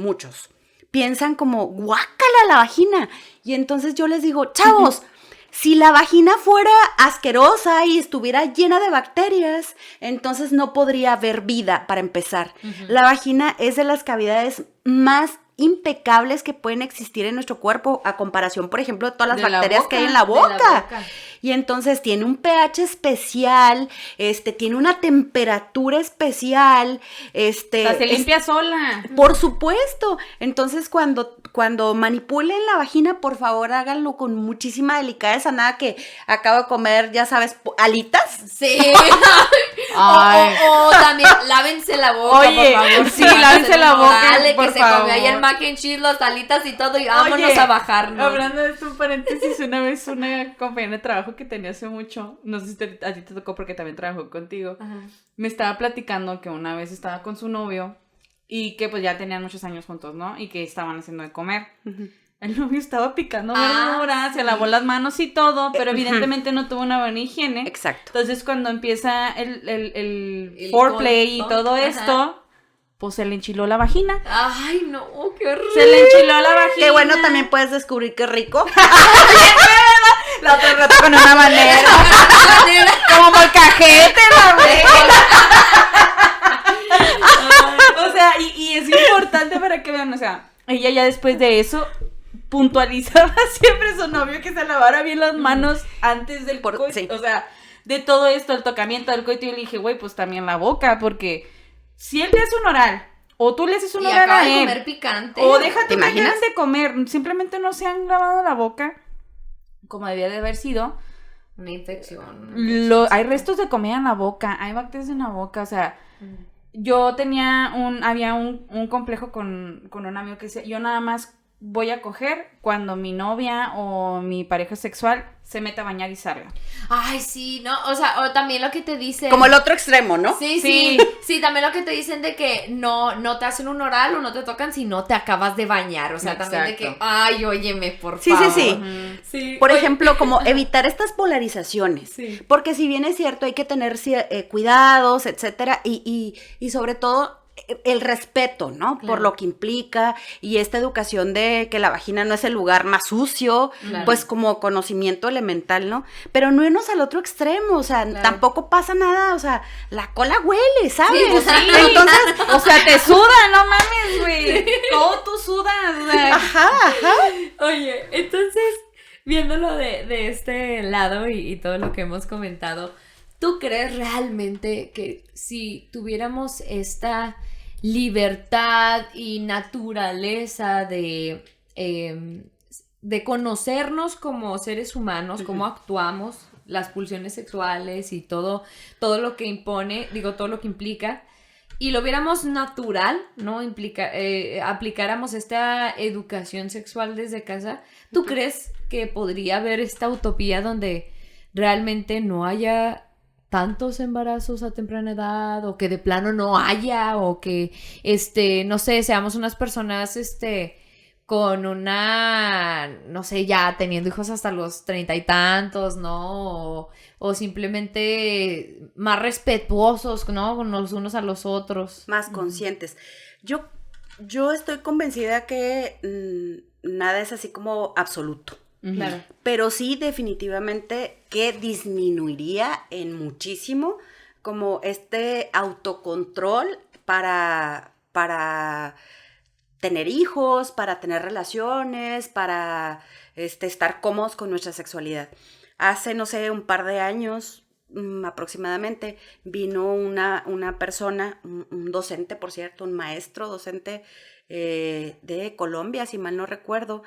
piensan como, guácala la vagina. Y entonces yo les digo, chavos, si la vagina fuera asquerosa y estuviera llena de bacterias, entonces no podría haber vida, para empezar. La vagina es de las cavidades más impecables que pueden existir en nuestro cuerpo, a comparación, por ejemplo, de todas las De la bacterias que hay en la boca, de boca. la boca. Y entonces tiene un pH especial, tiene una temperatura especial, O sea, se limpia sola. por supuesto. Entonces, cuando manipulen la vagina, por favor, háganlo con muchísima delicadeza. Nada que acabo de comer, ya sabes, alitas. Sí. Ay. O también lávense la boca, Oye, por favor. sí, lávense la boca, Dale, por que se comió favor. ahí el mac and cheese, las alitas y todo, y vámonos Oye, a bajarnos. Hablando de esto, un paréntesis, una vez una compañera de trabajo que tenía hace mucho, no sé si a ti te tocó porque también trabajó contigo, Ajá. me estaba platicando que una vez estaba con su novio y que pues ya tenían muchos años juntos, ¿no? Y que estaban haciendo de comer. El novio estaba picando verduras, se lavó las manos y todo, pero evidentemente no tuvo una buena higiene. Exacto. Entonces cuando empieza el foreplay y coito, todo ajá. esto, pues se le enchiló la vagina. Ay, no, qué horrible. Se le enchiló la vagina. Qué bueno, también puedes descubrir qué rico. La otra rato con una manera. Como molcajete, la O sea, y es importante para que vean, o sea, ella ya después de eso puntualizaba siempre a su novio que se lavara bien las manos antes del coito. Sí. O sea, de todo esto, el tocamiento del coito, y yo le dije, güey, pues también la boca, porque si él te hace un oral, o tú le haces un Y oral acaba a de él, comer picante. o déjate ¿Te que imaginas? acaben de comer, simplemente no se han lavado la boca como debía de haber sido. Una infección. Hay restos de comida en la boca, hay bacterias en la boca, o sea, yo había un complejo con un amigo que decía, yo nada más voy a coger cuando mi novia o mi pareja sexual se meta a bañar y salga. Ay, sí, ¿no? O sea, o también lo que te dicen. Como el otro extremo, ¿no? Sí, Sí. sí, sí, también lo que te dicen de que no te hacen un oral o no te tocan si no te acabas de bañar. O sea, también de que, Exacto. ay, óyeme, por Sí, favor. sí. Ujú. Sí. Por Oye, ejemplo, como evitar estas polarizaciones. Sí. Porque si bien es cierto, hay que tener cuidados, etcétera, y sobre todo el respeto, ¿no? Claro. Por lo que implica, y esta educación de que la vagina no es el lugar más sucio, Claro. pues como conocimiento elemental, ¿no? Pero no irnos al otro extremo, o sea, Claro. tampoco pasa nada, o sea, la cola huele, ¿sabes? Sí, pues sí. Entonces, O sea, te suda, no mames, güey. Todo tú sudas, o sea. ajá. Oye, entonces, viéndolo de este lado y todo lo que hemos comentado, ¿tú crees realmente que si tuviéramos esta libertad y naturaleza de conocernos como seres humanos, cómo actuamos, las pulsiones sexuales y todo lo que impone, todo lo que implica, y lo viéramos natural, ¿no? Aplicáramos esta educación sexual desde casa, ¿tú crees que podría haber esta utopía donde realmente no haya tantos embarazos a temprana edad, o que de plano no haya, o que, no sé, seamos unas personas, con una, no sé, ya teniendo hijos hasta los 30 y tantos, ¿no? O simplemente más respetuosos, ¿no? Con los unos a los otros. Más conscientes. Yo estoy convencida que nada es así como absoluto. Claro. Pero sí, definitivamente que disminuiría en muchísimo como este autocontrol para tener hijos, para tener relaciones, para estar cómodos con nuestra sexualidad. Hace, no sé, un par de años aproximadamente, vino una persona, un docente, por cierto, un maestro docente de Colombia, si mal no recuerdo,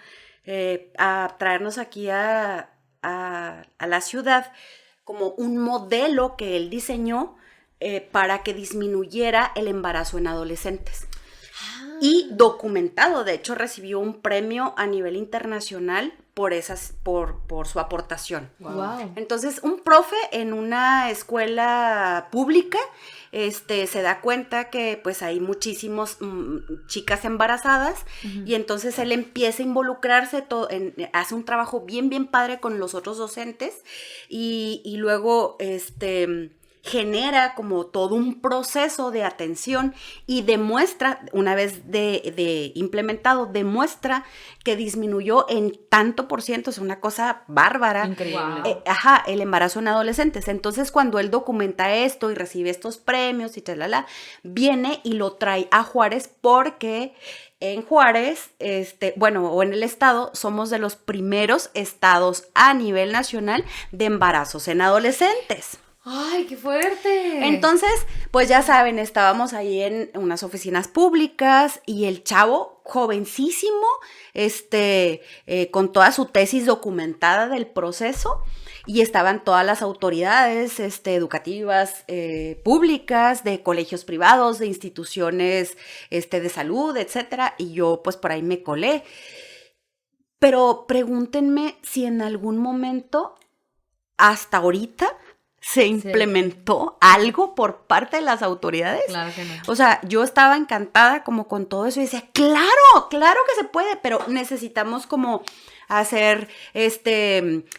a traernos aquí a la ciudad como un modelo que él diseñó para que disminuyera el embarazo en adolescentes. Y documentado, de hecho recibió un premio a nivel internacional por su aportación. Wow. Entonces, un profe en una escuela pública se da cuenta que pues hay muchísimas chicas embarazadas, y entonces él empieza a involucrarse, hace un trabajo bien, bien padre con los otros docentes, y luego genera como todo un proceso de atención y demuestra, una vez de implementado, demuestra que disminuyó en tanto por ciento, es una cosa bárbara. Increíble. El embarazo en adolescentes. Entonces, cuando él documenta esto y recibe estos premios y chalala, viene y lo trae a Juárez porque en Juárez, o en el estado, somos de los primeros estados a nivel nacional de embarazos en adolescentes. ¡Ay, qué fuerte! Entonces, pues ya saben, estábamos ahí en unas oficinas públicas y el chavo, jovencísimo, con toda su tesis documentada del proceso, y estaban todas las autoridades educativas públicas, de colegios privados, de instituciones de salud, etcétera, y yo pues por ahí me colé. Pero pregúntenme si en algún momento, hasta ahorita, se implementó algo por parte de las autoridades. Claro que no. O sea, yo estaba encantada como con todo eso y decía, claro que se puede, pero necesitamos como hacer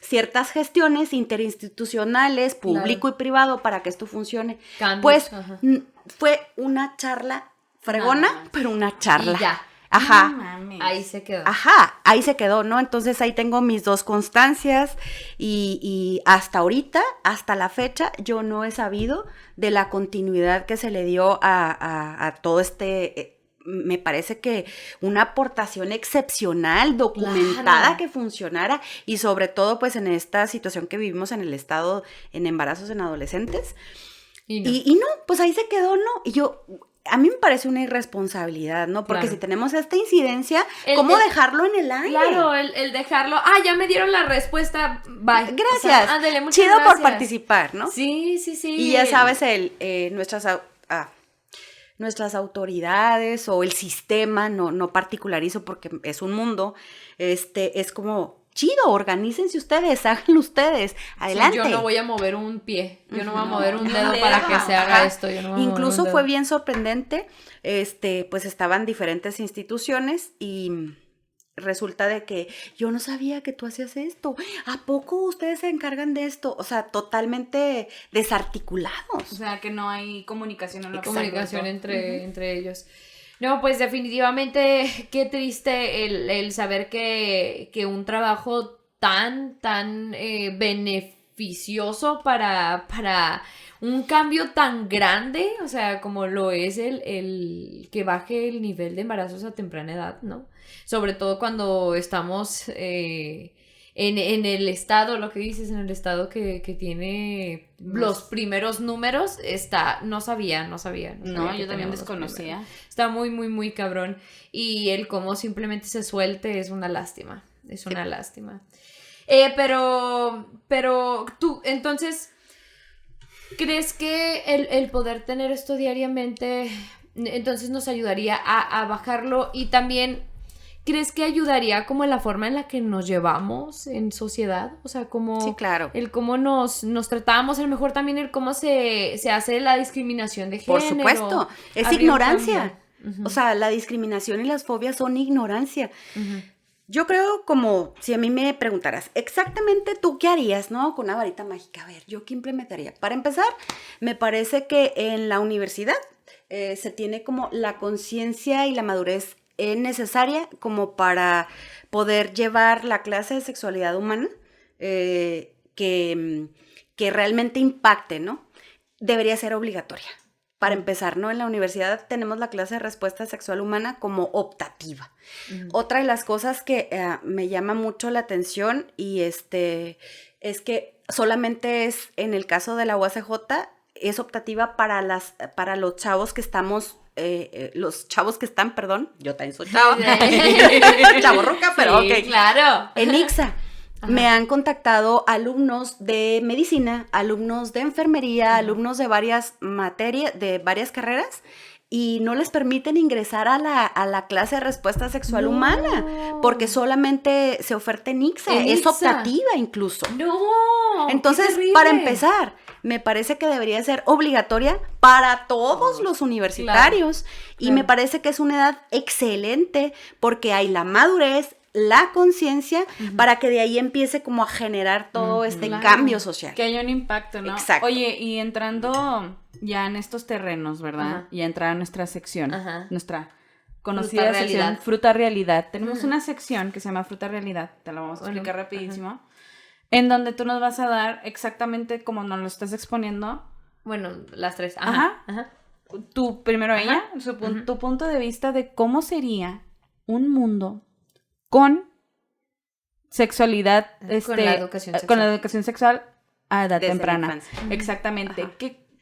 ciertas gestiones interinstitucionales, público y privado, para que esto funcione. Cambios, pues ajá. fue una charla fregona, pero una charla. Y ya. Ajá. No mames. Ahí se quedó. Ajá, ahí se quedó, ¿no? Entonces ahí tengo mis dos constancias y hasta ahorita, hasta la fecha, yo no he sabido de la continuidad que se le dio a todo me parece que una aportación excepcional, documentada, Claro. que funcionara, y sobre todo pues en esta situación que vivimos en el estado, en embarazos en adolescentes. Y no. Y no, pues ahí se quedó, ¿no? Y a mí me parece una irresponsabilidad, ¿no? Porque Claro. si tenemos esta incidencia, ¿cómo dejarlo en el aire? Claro, el dejarlo. Ya me dieron la respuesta. Bye. Gracias. O sea, ándale, muchas Chido gracias. por participar, ¿no? Sí. Y ya sabes, nuestras autoridades o el sistema, no particularizo porque es un mundo, es como, chido, organícense ustedes, háganlo ustedes, adelante. Sí, yo no voy a mover un pie, yo no voy a mover un No, dedo dedo. para que se haga Ajá. esto. Yo no voy a Incluso mover un fue dedo. bien sorprendente, pues estaban diferentes instituciones y resulta de que yo no sabía que tú hacías esto. ¿A poco ustedes se encargan de esto? O sea, totalmente desarticulados. O sea, que no hay comunicación en la Comunicación entre ellos. No, pues definitivamente qué triste el saber que un trabajo tan beneficioso para un cambio tan grande, o sea, como lo es el que baje el nivel de embarazos a temprana edad, ¿no? Sobre todo cuando estamos en el estado, lo que dices, en el estado que tiene los primeros números, no sabía No, que yo también teníamos los desconocía. primeros. Está muy, muy, muy cabrón. Y el cómo simplemente se suelte es una lástima. Es una lástima. Pero tú, entonces, ¿crees que el poder tener esto diariamente, entonces nos ayudaría a bajarlo? Y también, ¿crees que ayudaría como en la forma en la que nos llevamos en sociedad? O sea, como Sí, claro. el cómo nos tratamos, a lo mejor también el cómo se hace la discriminación de género. Por supuesto, es Habría un ignorancia. cambio. Ujú. O sea, la discriminación y las fobias son ignorancia. Ujú. Yo creo, como si a mí me preguntaras, exactamente tú qué harías, ¿no? Con una varita mágica. A ver, ¿yo qué implementaría? Para empezar, me parece que en la universidad se tiene como la conciencia y la madurez necesaria como para poder llevar la clase de sexualidad humana que realmente impacte, ¿no? Debería ser obligatoria. Para empezar, ¿no? En la universidad tenemos la clase de respuesta sexual humana como optativa. Otra de las cosas que me llama mucho la atención y es que solamente es en el caso de la UACJ, es optativa para los chavos que estamos, perdón, yo también soy chava, chavorruca, pero sí, ok. Claro. En ICSA. Me han contactado alumnos de medicina, alumnos de enfermería, alumnos de varias materias, de varias carreras, y no les permiten ingresar a la clase de respuesta sexual humana, porque solamente se oferta en ICSA, es optativa incluso. No. Entonces, para empezar, me parece que debería ser obligatoria para todos los universitarios, y me parece que es una edad excelente, porque hay la madurez, la conciencia, para que de ahí empiece como a generar todo este cambio social. Que haya un impacto, ¿no? Exacto. Oye, y entrando ya en estos terrenos, ¿verdad? Y a entrar a nuestra sección, nuestra conocida sección Fruta Realidad. Tenemos una sección que se llama Fruta Realidad, te la vamos a explicar rapidísimo, en donde tú nos vas a dar exactamente como nos lo estás exponiendo. Bueno, las tres. Tú, primero ella, tu punto de vista de cómo sería un mundo con sexualidad, con la educación sexual. con la educación sexual a edad Desde temprana. la infancia. Exactamente.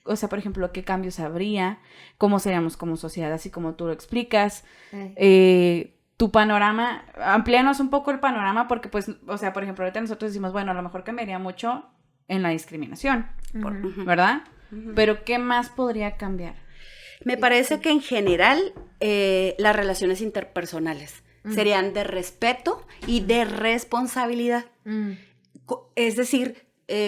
O sea, por ejemplo, ¿qué cambios habría? ¿Cómo seríamos como sociedad? Así como tú lo explicas. Tu panorama, amplíanos un poco el panorama porque, pues, o sea, por ejemplo, ahorita nosotros decimos, bueno, a lo mejor cambiaría mucho en la discriminación, ¿verdad? Pero ¿qué más podría cambiar? Me parece que en general las relaciones interpersonales serían de respeto y de responsabilidad. Es decir,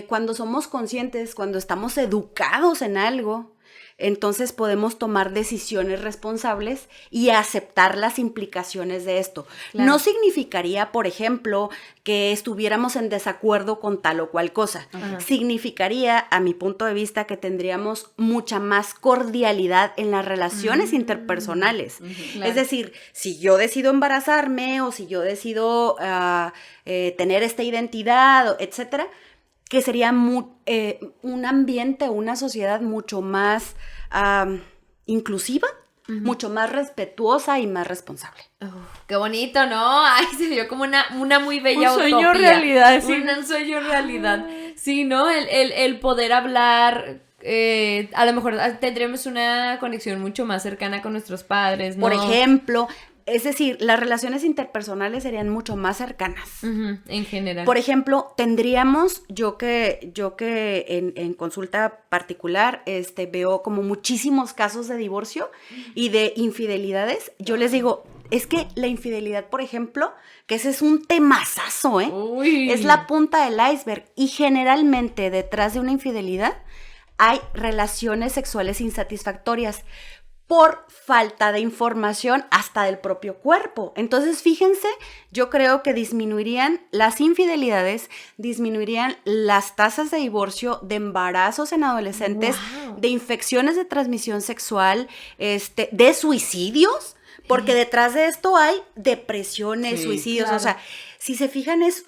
cuando somos conscientes, cuando estamos educados en algo, entonces podemos tomar decisiones responsables y aceptar las implicaciones de esto. No significaría, por ejemplo, que estuviéramos en desacuerdo con tal o cual cosa. Significaría, a mi punto de vista, que tendríamos mucha más cordialidad en las relaciones interpersonales. Es decir, si yo decido embarazarme o si yo decido tener esta identidad, etcétera, que sería un ambiente, una sociedad mucho más inclusiva, mucho más respetuosa y más responsable. Qué bonito, ¿no? Ay, se vio como una muy bella utopía. Un sueño realidad, sí. Un sueño realidad. Sí, ¿no? El poder hablar, a lo mejor tendremos una conexión mucho más cercana con nuestros padres, ¿no? Por ejemplo, es decir, las relaciones interpersonales serían mucho más cercanas. En general. Por ejemplo, tendríamos, yo que en consulta particular, veo como muchísimos casos de divorcio y de infidelidades. Yo les digo, es que la infidelidad, por ejemplo, que ese es un temazazo, Uy. es la punta del iceberg. Y generalmente detrás de una infidelidad hay relaciones sexuales insatisfactorias por falta de información hasta del propio cuerpo. Entonces, fíjense, yo creo que disminuirían las infidelidades, disminuirían las tasas de divorcio, de embarazos en adolescentes, de infecciones de transmisión sexual, de suicidios, porque detrás de esto hay depresiones, suicidios, claro. O sea, si se fijan es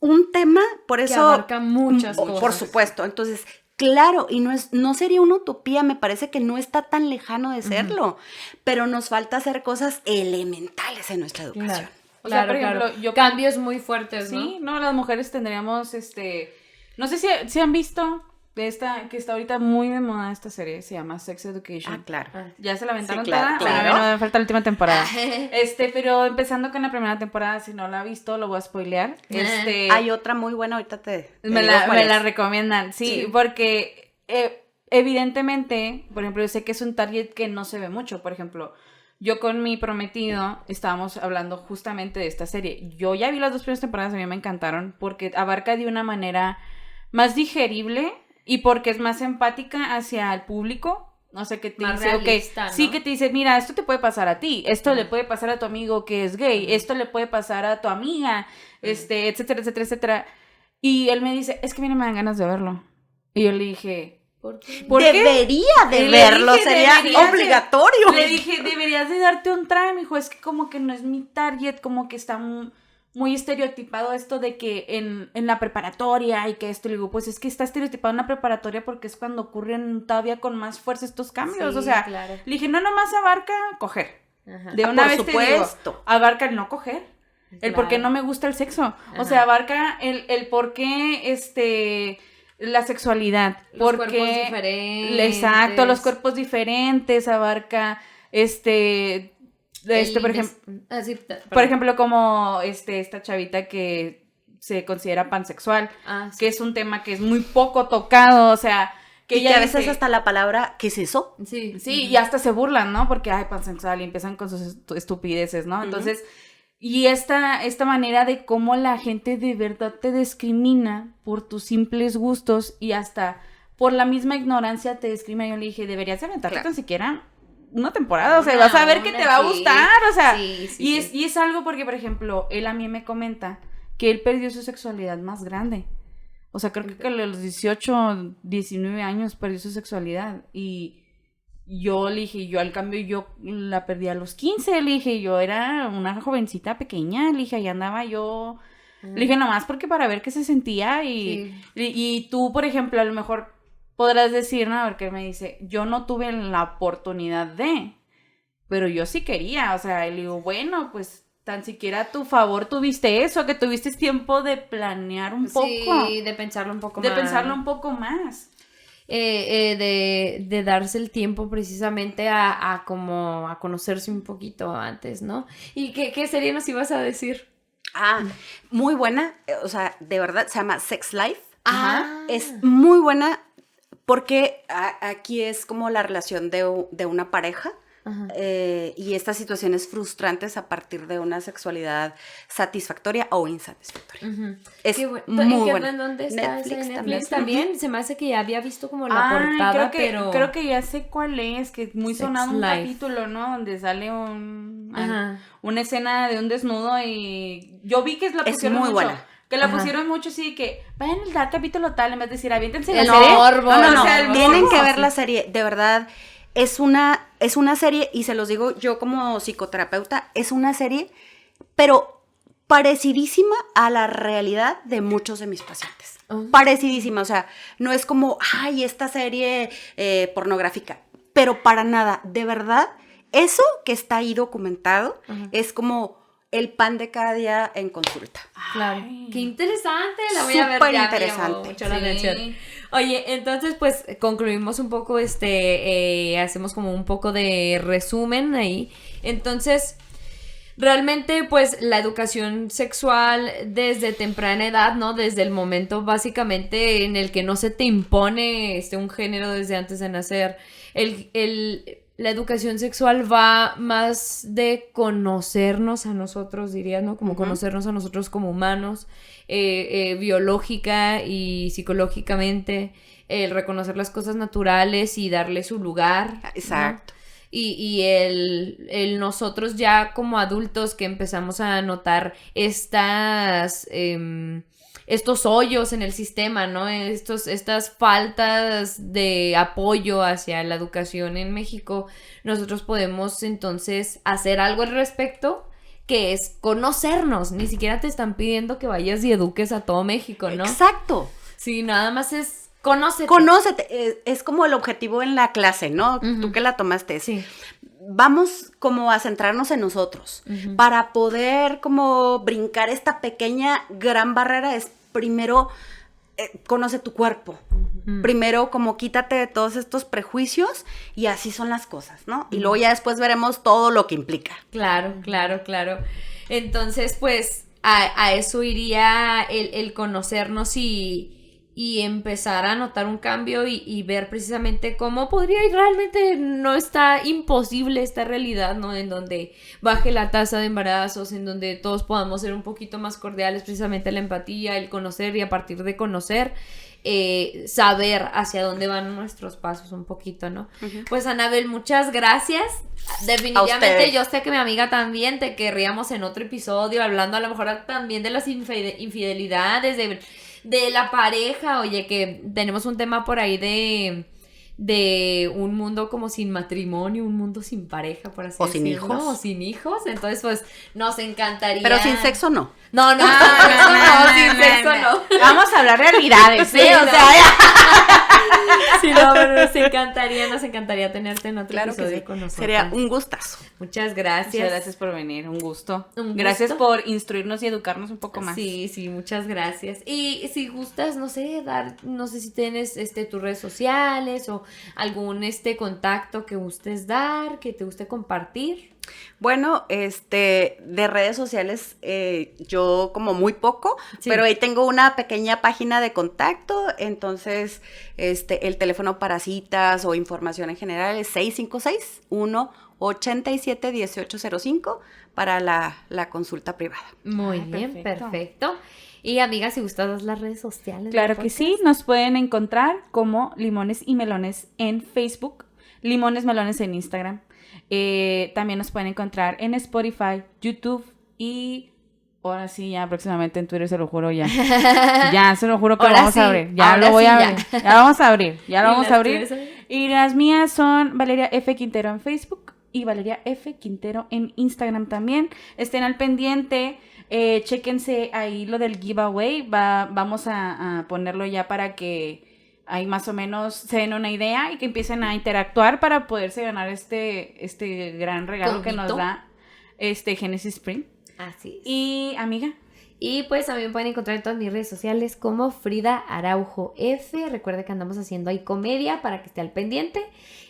un tema, por eso... Que abarca muchas cosas. Por supuesto, entonces... Claro, y no sería una utopía, me parece que no está tan lejano de serlo, pero nos falta hacer cosas elementales en nuestra educación. Claro. O sea, por ejemplo, cambios muy fuertes, ¿no? Sí, no, las mujeres tendríamos, no sé si han visto que está ahorita muy de moda esta serie, se llama Sex Education. Ah, claro. ¿Ya se la aventaron Sí, claro, toda? claro. Bueno, me falta la última temporada. Pero empezando con la primera temporada, si no la ha visto, lo voy a spoilear. Hay otra muy buena, ahorita te me digo cuál la es. recomiendan, sí. Porque evidentemente, por ejemplo, yo sé que es un target que no se ve mucho. Por ejemplo, yo con mi prometido estábamos hablando justamente de esta serie. Yo ya vi las 2 primeras temporadas, a mí me encantaron porque abarca de una manera más digerible y porque es más empática hacia el público. No sé, qué te más dice, realista, ¿no? Sí, que te dice, mira, esto te puede pasar a ti, esto le puede pasar a tu amigo que es gay, esto le puede pasar a tu amiga, etcétera, etcétera, etcétera. Y él me dice, es que mira, me dan ganas de verlo. Y yo le dije, ¿Por qué? ¿Por qué? Debería de Y le verlo, dije, sería deberías de- obligatorio. Le dije, deberías de darte un try. Me dijo, es que como que no es mi target, como que está muy estereotipado esto de que en la preparatoria y que esto. Le digo, pues es que está estereotipado en la preparatoria porque es cuando ocurren todavía con más fuerza estos cambios. Sí, o sea, claro. le dije, no nomás abarca coger. Ajá. De una Por vez supuesto. te digo, abarca el no coger. El por qué Claro. no me gusta el sexo. O Ajá. sea, abarca el por qué, la sexualidad. Los por cuerpos qué- diferentes. Exacto, los cuerpos diferentes, abarca, por ejemplo, por ejemplo, como esta chavita que se considera pansexual, sí. que es un tema que es muy poco tocado, o sea, que Y ella que a veces dice- hasta la palabra, ¿qué es eso? Sí, Sí, y hasta se burlan, ¿no? Porque, ay, pansexual, y empiezan con sus estupideces, ¿no? Entonces, y esta manera de cómo la gente de verdad te discrimina por tus simples gustos y hasta por la misma ignorancia te discrimina. Yo le dije, deberías de aventarte Claro. tan siquiera una temporada, o sea, Una, vas a ver que te va a sí. gustar, o sea, Sí, sí, y, sí. es algo porque, por ejemplo, él a mí me comenta que él perdió su sexualidad más grande. O sea, creo que a los 18, 19 años perdió su sexualidad. Y yo le dije, yo al cambio, yo la perdí a los 15. Le dije, yo era una jovencita pequeña. Le dije, ahí andaba yo. Le dije, nomás porque para ver qué se sentía. Y tú, por ejemplo, a lo mejor podrás decir, ¿no? Porque él me dice, yo no tuve la oportunidad de, pero yo sí quería. O sea, le digo, bueno, pues tan siquiera a tu favor tuviste eso, que tuviste tiempo de planear un poco. Sí, de pensarlo un poco De más. pensarlo un poco más. De darse el tiempo precisamente a como a conocerse un poquito antes, ¿no? ¿Y qué serie nos ibas a decir? Muy buena, o sea, de verdad, se llama Sex Life. Ah. Es muy buena porque aquí es como la relación de una pareja. Ajá. Y estas situaciones frustrantes a partir de una sexualidad satisfactoria o insatisfactoria. Ujú. Es Qué bueno. muy buena. ¿En dónde está? Netflix ¿En también. Netflix también? Se me hace que ya había visto como la portada, pero... creo que ya sé cuál es, que es muy Sex sonado un Life. capítulo, ¿no? Donde sale Ajá. una escena de un desnudo y yo vi que la Es pusieron muy mucho. buena. Que la Ajá. pusieron mucho así que vayan al capítulo tal, en vez de decir, aviéntense la El serie. morbo, No, O sea, el tienen morbo, que ver sí. la serie, de verdad. Es una serie, y se los digo yo como psicoterapeuta, es una serie, pero parecidísima a la realidad de muchos de mis pacientes. Oh. Parecidísima, o sea, no es como, ay, esta serie pornográfica, pero para nada, de verdad, eso que está ahí documentado Ajá. es como el pan de cada día en consulta. Claro. Ay. Qué interesante, la voy a ver. Súper Ya me llamó interesante. mucho la Sí. atención. Oye, entonces pues concluimos un poco, hacemos como un poco de resumen ahí. Entonces, realmente pues la educación sexual desde temprana edad, ¿no? Desde el momento básicamente en el que no se te impone un género desde antes de nacer. La educación sexual va más de conocernos a nosotros, dirías, ¿no? Como conocernos a nosotros como humanos, biológica y psicológicamente, el reconocer las cosas naturales y darle su lugar, ¿no? Exacto. Y el nosotros ya como adultos que empezamos a notar estos hoyos en el sistema, ¿no? Estas faltas de apoyo hacia la educación en México, nosotros podemos entonces hacer algo al respecto, que es conocernos. Ni siquiera te están pidiendo que vayas y eduques a todo México, ¿no? Exacto. Sí, nada más es conócete. Conócete, es como el objetivo en la clase, ¿no? Ujú. Tú que la tomaste. Sí. Vamos como a centrarnos en nosotros. Ujú. Para poder como brincar esta pequeña gran barrera es primero conoce tu cuerpo. Ujú. Primero como quítate de todos estos prejuicios y así son las cosas, ¿no? Y luego ya después veremos todo lo que implica. Claro, claro, claro. Entonces, pues, a eso iría el conocernos y empezar a notar un cambio y ver precisamente cómo podría ir. Realmente no está imposible esta realidad, ¿no? En donde baje la tasa de embarazos, en donde todos podamos ser un poquito más cordiales, precisamente la empatía, el conocer y a partir de conocer, saber hacia dónde van nuestros pasos un poquito, ¿no? Ujú. Pues Anabel, muchas gracias. A Definitivamente ustedes. yo sé que mi amiga también te querríamos en otro episodio, hablando a lo mejor también de las infidelidades, de la pareja. Oye, que tenemos un tema por ahí de de un mundo como sin matrimonio, un mundo sin pareja, por así O sin decirlo, hijos. o sin hijos. Entonces, pues, nos encantaría. Pero sin sexo no. No, sin sexo no. Vamos a hablar realidades, Sí, ¿sí? O no. sea, Sí, no, pero nos encantaría tenerte en otro Claro que episodio sí. con nosotros. Sería un gustazo. Muchas gracias. muchas gracias por venir, un gusto. Un Gracias gusto. por instruirnos y educarnos un poco más. Sí, muchas gracias. Y si gustas, no sé, no sé si tienes tus redes sociales o algún contacto que gustes dar, que te guste compartir. Bueno, de redes sociales yo como muy poco, Sí. pero ahí tengo una pequeña página de contacto, entonces el teléfono para citas o información en general es 656-187-1805 para la consulta privada. Muy Ay, bien, perfecto. perfecto. Y amiga, si gustas las redes sociales. Claro del que podcast. sí, nos pueden encontrar como Limones y Melones en Facebook, Limones Melones en Instagram. También nos pueden encontrar en Spotify, YouTube y ahora sí, ya próximamente en Twitter, se lo juro ya. Ya, se lo juro que lo Ahora vamos sí, a abrir. Ya ahora lo voy sí, a ya. abrir. Ya lo vamos a abrir. Ya lo ¿Y vamos las a abrir. tuyas? Y las mías son Valeria F. Quintero en Facebook y Valeria F. Quintero en Instagram también. Estén al pendiente. Chéquense ahí lo del giveaway. Vamos a ponerlo ya para que ahí más o menos se den una idea y que empiecen a interactuar para poderse ganar este gran regalo que nos Convito. da Genesis Spring. Así es. Y amiga, Y pues también pueden encontrar en todas mis redes sociales como Frida Araujo F. Recuerda que andamos haciendo ahí comedia para que esté al pendiente.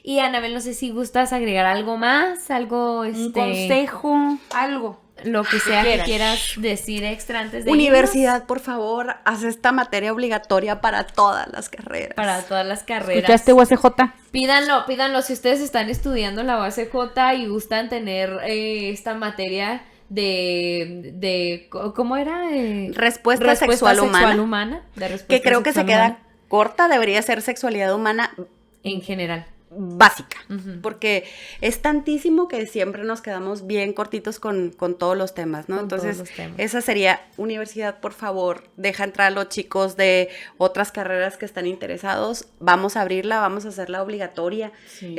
Y Anabel, no sé si gustas agregar algo más, algo un consejo, algo. lo que sea que quieras. quieras decir extra antes de Universidad, por favor, haz esta materia obligatoria para todas las carreras. irnos, para todas las carreras. ¿Escuchaste USJ? Pídanlo si ustedes están estudiando en la UACJ y gustan tener esta materia de ¿cómo era? Respuesta sexual humana, de respuesta que creo que se sexual queda humana corta, debería ser sexualidad humana en general. básica, Ujú. porque es tantísimo que siempre nos quedamos bien cortitos con todos los temas, ¿no? Con todos Entonces, los temas. esa sería, universidad, por favor, deja entrar a los chicos de otras carreras que están interesados, vamos a abrirla, vamos a hacerla obligatoria, Sí.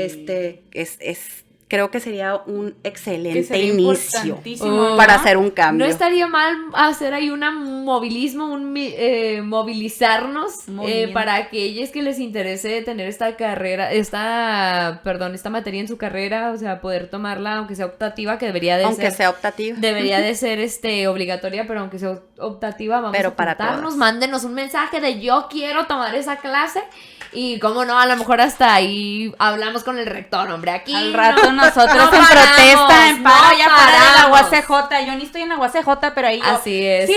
creo que sería un Que excelente sería inicio importantísimo, para ¿no? hacer un cambio. No estaría mal hacer ahí un movilismo, movilizarnos Movimiento. para aquellos que les interese tener esta carrera, esta materia en su carrera, o sea, poder tomarla, aunque sea optativa, que debería de Aunque ser. sea optativa. Debería de ser obligatoria, pero aunque sea optativa, vamos Pero a para apuntarnos, todas. mándenos un mensaje de yo quiero tomar esa clase. Y cómo no, a lo mejor hasta ahí hablamos con el rector, hombre. Aquí Al rato nosotros no en paramos, protesta, en paro, no ya para de la paramos. UACJ. Yo ni estoy en la UACJ, pero ahí yo. Así es. ¡Sí!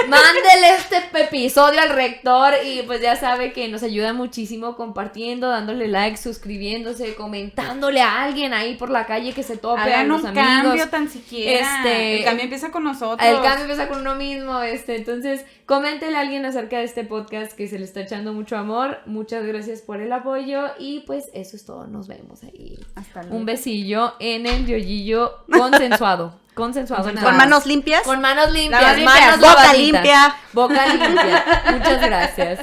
Mándele este episodio al rector y pues ya sabe que nos ayuda muchísimo compartiendo, dándole like, suscribiéndose, comentándole a alguien ahí por la calle que se tope, a Hagan los un amigos. cambio tan siquiera. Este- El cambio empieza con nosotros. El cambio empieza con uno mismo, entonces coméntele a alguien acerca de este podcast que se le está echando mucho amor. Muchas gracias por el apoyo y pues eso es todo, nos vemos ahí. Hasta luego. Un besillo en el yoyillo consensuado. Consensuado. nada Con más. manos limpias. Con manos limpias, Manos limpias, manos boca lavaditas. limpia. Boca limpia. Muchas gracias.